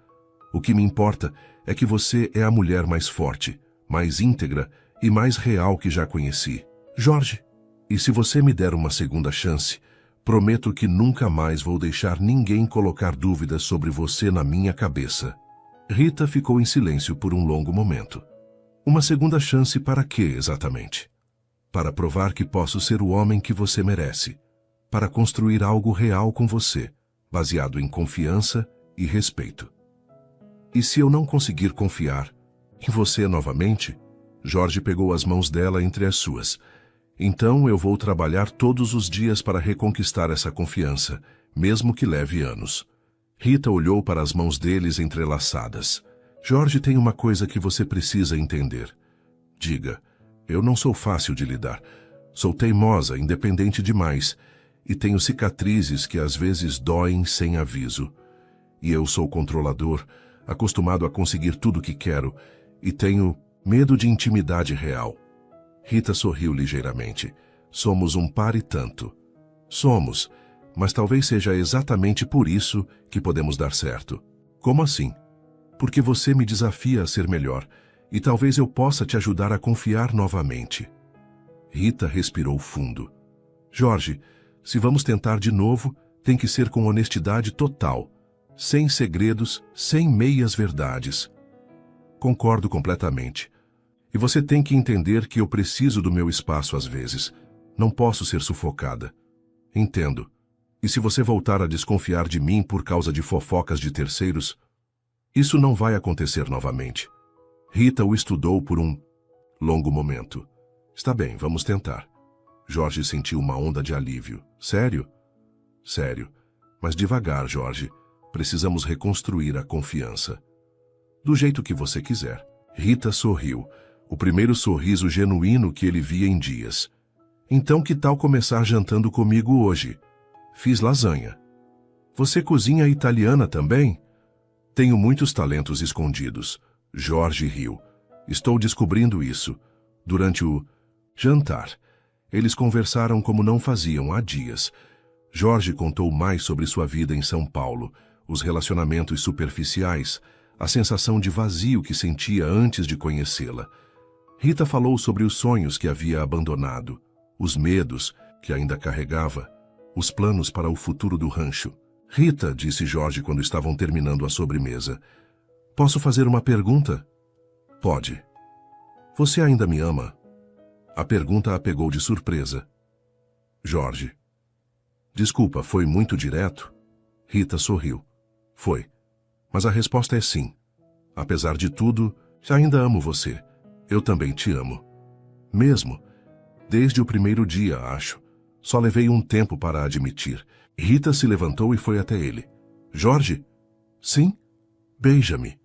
O que me importa é que você é a mulher mais forte, mais íntegra e mais real que já conheci. Jorge, e se você me der uma segunda chance, prometo que nunca mais vou deixar ninguém colocar dúvidas sobre você na minha cabeça. Rita ficou em silêncio por um longo momento. Uma segunda chance para quê, exatamente? Para provar que posso ser o homem que você merece. Para construir algo real com você, baseado em confiança e respeito. E se eu não conseguir confiar em você novamente? Jorge pegou as mãos dela entre as suas. Então eu vou trabalhar todos os dias para reconquistar essa confiança, mesmo que leve anos. Rita olhou para as mãos deles entrelaçadas. Jorge, tem uma coisa que você precisa entender. Diga, eu não sou fácil de lidar. Sou teimosa, independente demais, e tenho cicatrizes que às vezes doem sem aviso. E eu sou controlador, acostumado a conseguir tudo o que quero, e tenho medo de intimidade real. Rita sorriu ligeiramente. Somos um par e tanto. Somos, mas talvez seja exatamente por isso que podemos dar certo. Como assim? Porque você me desafia a ser melhor, e talvez eu possa te ajudar a confiar novamente. Rita respirou fundo. Jorge, se vamos tentar de novo, tem que ser com honestidade total, sem segredos, sem meias verdades. Concordo completamente. E você tem que entender que eu preciso do meu espaço às vezes. Não posso ser sufocada. Entendo. E se você voltar a desconfiar de mim por causa de fofocas de terceiros, isso não vai acontecer novamente. Rita o estudou por um longo momento. Está bem, vamos tentar. Jorge sentiu uma onda de alívio. Sério? Sério. Mas devagar, Jorge. Precisamos reconstruir a confiança. Do jeito que você quiser. Rita sorriu. O primeiro sorriso genuíno que ele via em dias. Então que tal começar jantando comigo hoje? Fiz lasanha. Você cozinha italiana também? Tenho muitos talentos escondidos. Jorge riu. Estou descobrindo isso. Durante o Jantar. Eles conversaram como não faziam há dias. Jorge contou mais sobre sua vida em São Paulo, os relacionamentos superficiais, a sensação de vazio que sentia antes de conhecê-la. Rita falou sobre os sonhos que havia abandonado, os medos que ainda carregava, os planos para o futuro do rancho. Rita, disse Jorge quando estavam terminando a sobremesa, posso fazer uma pergunta? Pode. Você ainda me ama? A pergunta a pegou de surpresa. Jorge. Desculpa, foi muito direto? Rita sorriu. Foi. Mas a resposta é sim. Apesar de tudo, ainda amo você. Eu também te amo. Mesmo. Desde o primeiro dia, acho. Só levei um tempo para admitir. Rita se levantou e foi até ele. Jorge? Sim? Beija-me.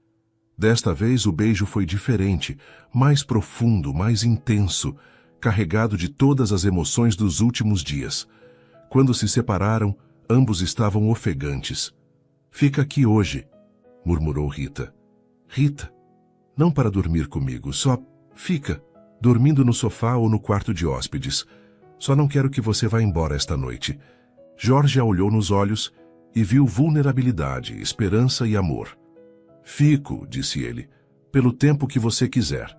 Desta vez o beijo foi diferente, mais profundo, mais intenso, carregado de todas as emoções dos últimos dias. Quando se separaram, ambos estavam ofegantes. Fica aqui hoje, murmurou Rita. Rita, não para dormir comigo, só fica, dormindo no sofá ou no quarto de hóspedes. Só não quero que você vá embora esta noite. Jorge a olhou nos olhos e viu vulnerabilidade, esperança e amor. Fico, disse ele, pelo tempo que você quiser.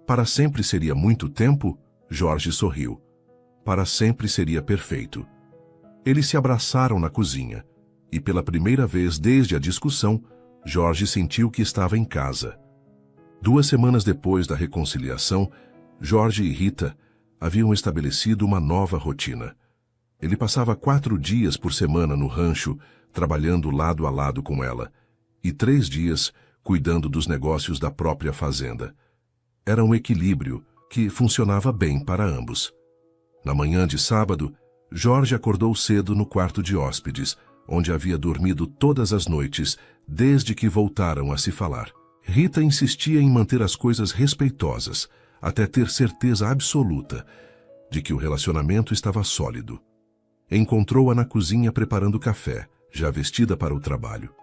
Para sempre seria muito tempo? Jorge sorriu. Para sempre seria perfeito. Eles se abraçaram na cozinha, e pela primeira vez desde a discussão, Jorge sentiu que estava em casa. 2 semanas depois da reconciliação, Jorge e Rita haviam estabelecido uma nova rotina. Ele passava 4 dias por semana no rancho, trabalhando lado a lado com ela, e 3 dias cuidando dos negócios da própria fazenda. Era um equilíbrio que funcionava bem para ambos. Na manhã de sábado, Jorge acordou cedo no quarto de hóspedes, onde havia dormido todas as noites, desde que voltaram a se falar. Rita insistia em manter as coisas respeitosas, até ter certeza absoluta de que o relacionamento estava sólido. Encontrou-a na cozinha preparando café, já vestida para o trabalho.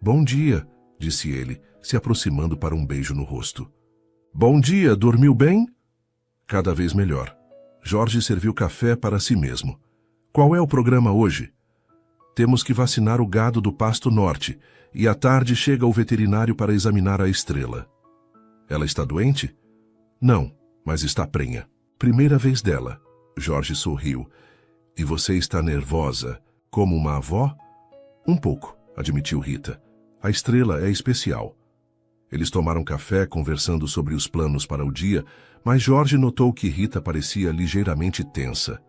Bom dia, disse ele, se aproximando para um beijo no rosto. Bom dia, dormiu bem? Cada vez melhor. Jorge serviu café para si mesmo. Qual é o programa hoje? Temos que vacinar o gado do Pasto Norte, e à tarde chega o veterinário para examinar a estrela. Ela está doente? Não, mas está prenha. Primeira vez dela. Jorge sorriu. E você está nervosa, como uma avó? Um pouco, admitiu Rita. A estrela é especial. Eles tomaram café conversando sobre os planos para o dia, mas Jorge notou que Rita parecia ligeiramente tensa.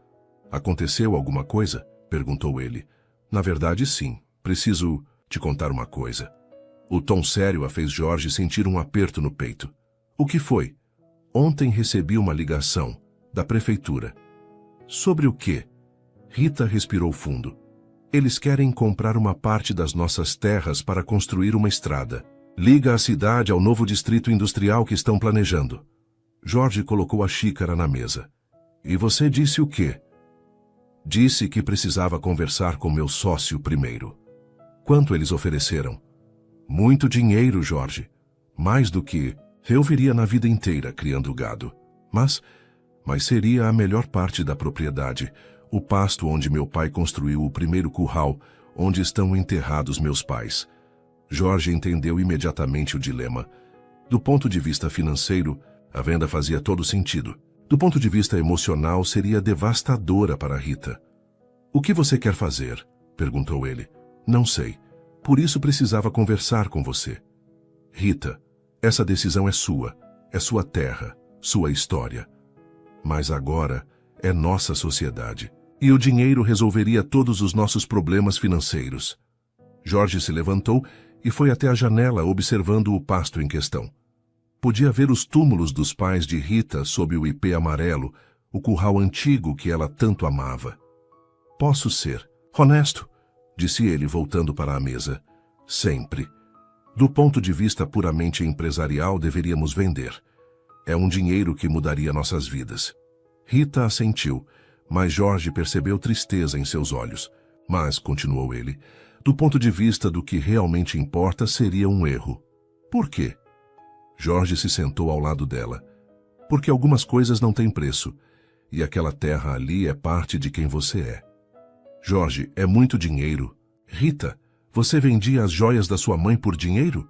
Aconteceu alguma coisa? Perguntou ele. Na verdade, sim. Preciso te contar uma coisa. O tom sério a fez Jorge sentir um aperto no peito. O que foi? Ontem recebi uma ligação da prefeitura. Sobre o quê? Rita respirou fundo. Eles querem comprar uma parte das nossas terras para construir uma estrada. Liga a cidade ao novo distrito industrial que estão planejando. Jorge colocou a xícara na mesa. E você disse o quê? Disse que precisava conversar com meu sócio primeiro. Quanto eles ofereceram? Muito dinheiro, Jorge. Mais do que eu viria na vida inteira criando gado. Mas seria a melhor parte da propriedade, o pasto onde meu pai construiu o primeiro curral, onde estão enterrados meus pais. Jorge entendeu imediatamente o dilema. Do ponto de vista financeiro, a venda fazia todo sentido. Do ponto de vista emocional, seria devastadora para Rita. O que você quer fazer? Perguntou ele. Não sei. Por isso precisava conversar com você. Rita, essa decisão é sua terra, sua história. Mas agora é nossa sociedade. E o dinheiro resolveria todos os nossos problemas financeiros. Jorge se levantou e foi até a janela observando o pasto em questão. Podia ver os túmulos dos pais de Rita sob o ipê amarelo, o curral antigo que ela tanto amava. Posso ser honesto, disse ele voltando para a mesa. Sempre. Do ponto de vista puramente empresarial, deveríamos vender. É um dinheiro que mudaria nossas vidas. Rita assentiu, mas Jorge percebeu tristeza em seus olhos. Mas, continuou ele, do ponto de vista do que realmente importa, seria um erro. Por quê? Jorge se sentou ao lado dela. Porque algumas coisas não têm preço, e aquela terra ali é parte de quem você é. Jorge, é muito dinheiro. Rita, você vendia as joias da sua mãe por dinheiro?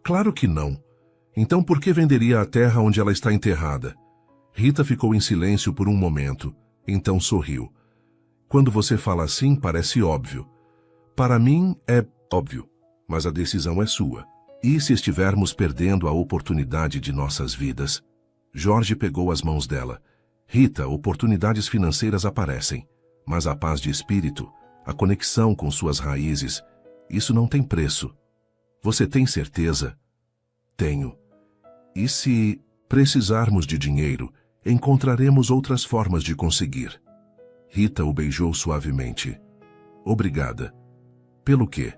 Claro que não. Então por que venderia a terra onde ela está enterrada? Rita ficou em silêncio por um momento, então sorriu. Quando você fala assim, parece óbvio. Para mim é óbvio, mas a decisão é sua. E se estivermos perdendo a oportunidade de nossas vidas? Jorge pegou as mãos dela. Rita, oportunidades financeiras aparecem, mas a paz de espírito, a conexão com suas raízes, isso não tem preço. Você tem certeza? Tenho. E se precisarmos de dinheiro, encontraremos outras formas de conseguir. Rita o beijou suavemente. Obrigada. Pelo quê?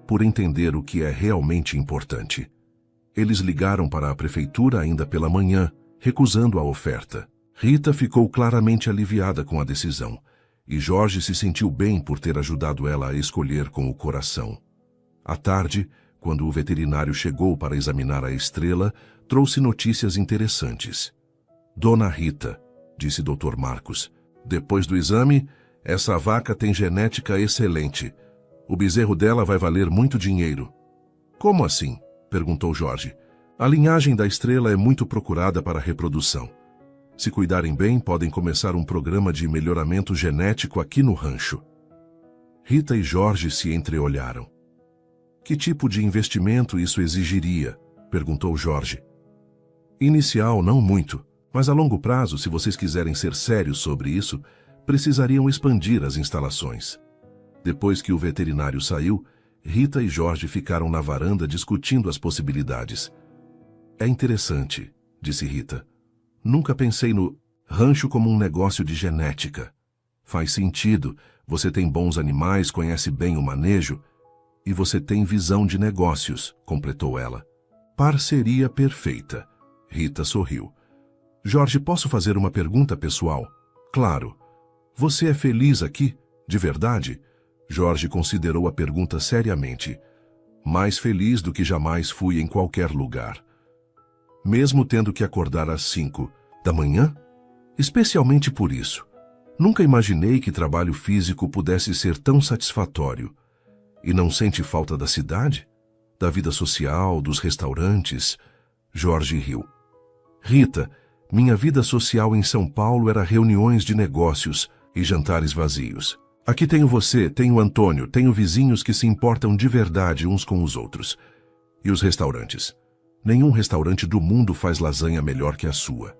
Por entender o que é realmente importante. Eles ligaram para a prefeitura ainda pela manhã, recusando a oferta. Rita ficou claramente aliviada com a decisão, e Jorge se sentiu bem por ter ajudado ela a escolher com o coração. À tarde, quando o veterinário chegou para examinar a estrela, trouxe notícias interessantes. Dona Rita, disse Dr. Marcos, depois do exame, essa vaca tem genética excelente. O bezerro dela vai valer muito dinheiro. Como assim? Perguntou Jorge. A linhagem da estrela é muito procurada para a reprodução. Se cuidarem bem, podem começar um programa de melhoramento genético aqui no rancho. Rita e Jorge se entreolharam. Que tipo de investimento isso exigiria? Perguntou Jorge. Inicial, não muito, mas a longo prazo, se vocês quiserem ser sérios sobre isso, precisariam expandir as instalações. Depois que o veterinário saiu, Rita e Jorge ficaram na varanda discutindo as possibilidades. É interessante, disse Rita. Nunca pensei no rancho como um negócio de genética. Faz sentido, você tem bons animais, conhece bem o manejo, e você tem visão de negócios, completou ela. Parceria perfeita. Rita sorriu. Jorge, posso fazer uma pergunta pessoal? Claro. Você é feliz aqui? De verdade? Jorge considerou a pergunta seriamente. Mais feliz do que jamais fui em qualquer lugar. Mesmo tendo que acordar às 5 da manhã? Especialmente por isso. Nunca imaginei que trabalho físico pudesse ser tão satisfatório. E não sente falta da cidade? Da vida social, dos restaurantes? Jorge riu. Rita, minha vida social em São Paulo era reuniões de negócios e jantares vazios. Aqui tenho você, tenho Antônio, tenho vizinhos que se importam de verdade uns com os outros. E os restaurantes? Nenhum restaurante do mundo faz lasanha melhor que a sua.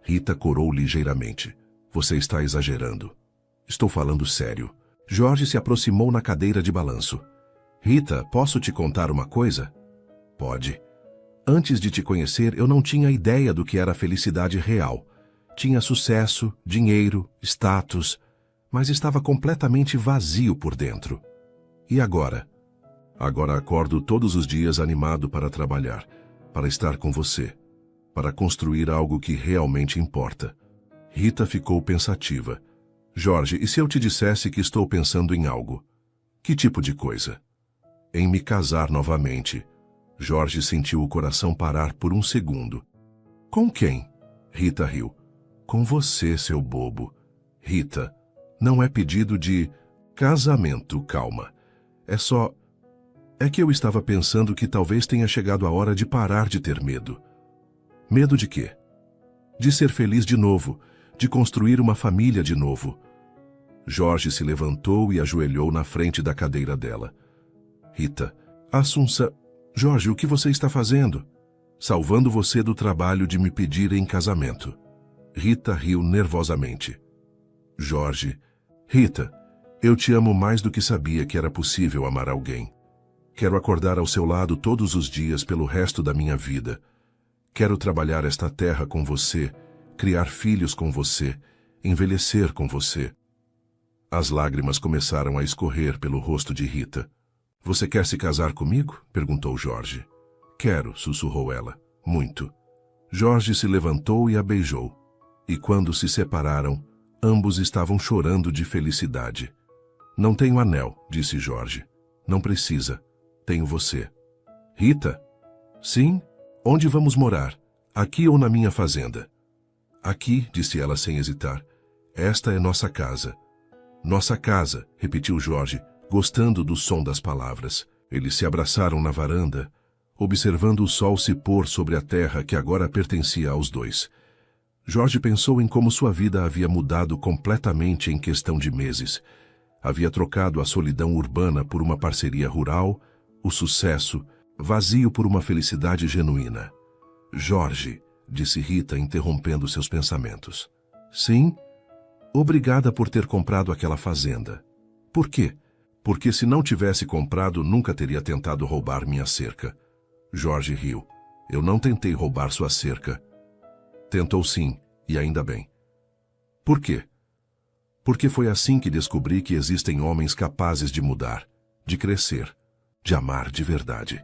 Rita corou ligeiramente. Você está exagerando. Estou falando sério. Jorge se aproximou na cadeira de balanço. Rita, posso te contar uma coisa? Pode. Antes de te conhecer, eu não tinha ideia do que era felicidade real. Tinha sucesso, dinheiro, status, mas estava completamente vazio por dentro. E agora? Agora acordo todos os dias animado para trabalhar, para estar com você, para construir algo que realmente importa. Rita ficou pensativa. Jorge, e se eu te dissesse que estou pensando em algo? Que tipo de coisa? Em me casar novamente. Jorge sentiu o coração parar por um segundo. Com quem? Rita riu. Com você, seu bobo. Rita, não é pedido de casamento, calma. É que eu estava pensando que talvez tenha chegado a hora de parar de ter medo. Medo de quê? De ser feliz de novo, de construir uma família de novo. Jorge se levantou e ajoelhou na frente da cadeira dela. Rita, Assunção... Jorge, o que você está fazendo? Salvando você do trabalho de me pedir em casamento. Rita riu nervosamente. Jorge, Rita, eu te amo mais do que sabia que era possível amar alguém. Quero acordar ao seu lado todos os dias pelo resto da minha vida. Quero trabalhar esta terra com você, criar filhos com você, envelhecer com você. As lágrimas começaram a escorrer pelo rosto de Rita. Você quer se casar comigo? Perguntou Jorge. Quero, sussurrou ela. Muito. Jorge se levantou e a beijou. E quando se separaram, ambos estavam chorando de felicidade. Não tenho anel, disse Jorge. Não precisa. Tenho você. Rita? Sim? Onde vamos morar? Aqui ou na minha fazenda? Aqui, disse ela sem hesitar. Esta é nossa casa. Nossa casa, repetiu Jorge, gostando do som das palavras. Eles se abraçaram na varanda, observando o sol se pôr sobre a terra que agora pertencia aos dois. Jorge pensou em como sua vida havia mudado completamente em questão de meses. Havia trocado a solidão urbana por uma parceria rural, o sucesso, vazio por uma felicidade genuína. Jorge, disse Rita, interrompendo seus pensamentos. Sim, obrigada por ter comprado aquela fazenda. Por quê? Porque se não tivesse comprado, nunca teria tentado roubar minha cerca. Jorge riu. Eu não tentei roubar sua cerca. Tentou sim, e ainda bem. Por quê? Porque foi assim que descobri que existem homens capazes de mudar, de crescer, de amar de verdade.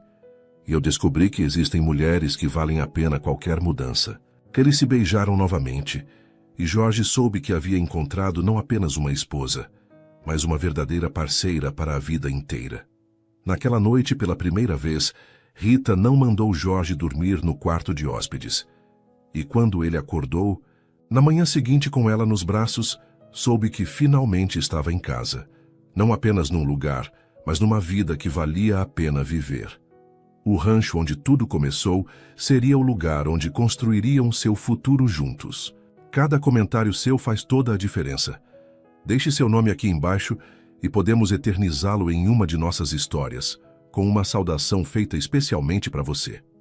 E eu descobri que existem mulheres que valem a pena qualquer mudança. Eles se beijaram novamente, e Jorge soube que havia encontrado não apenas uma esposa, mas uma verdadeira parceira para a vida inteira. Naquela noite, pela primeira vez, Rita não mandou Jorge dormir no quarto de hóspedes. E quando ele acordou, na manhã seguinte com ela nos braços, soube que finalmente estava em casa. Não apenas num lugar, mas numa vida que valia a pena viver. O rancho onde tudo começou seria o lugar onde construiriam seu futuro juntos. Cada comentário seu faz toda a diferença. Deixe seu nome aqui embaixo e podemos eternizá-lo em uma de nossas histórias, com uma saudação feita especialmente para você.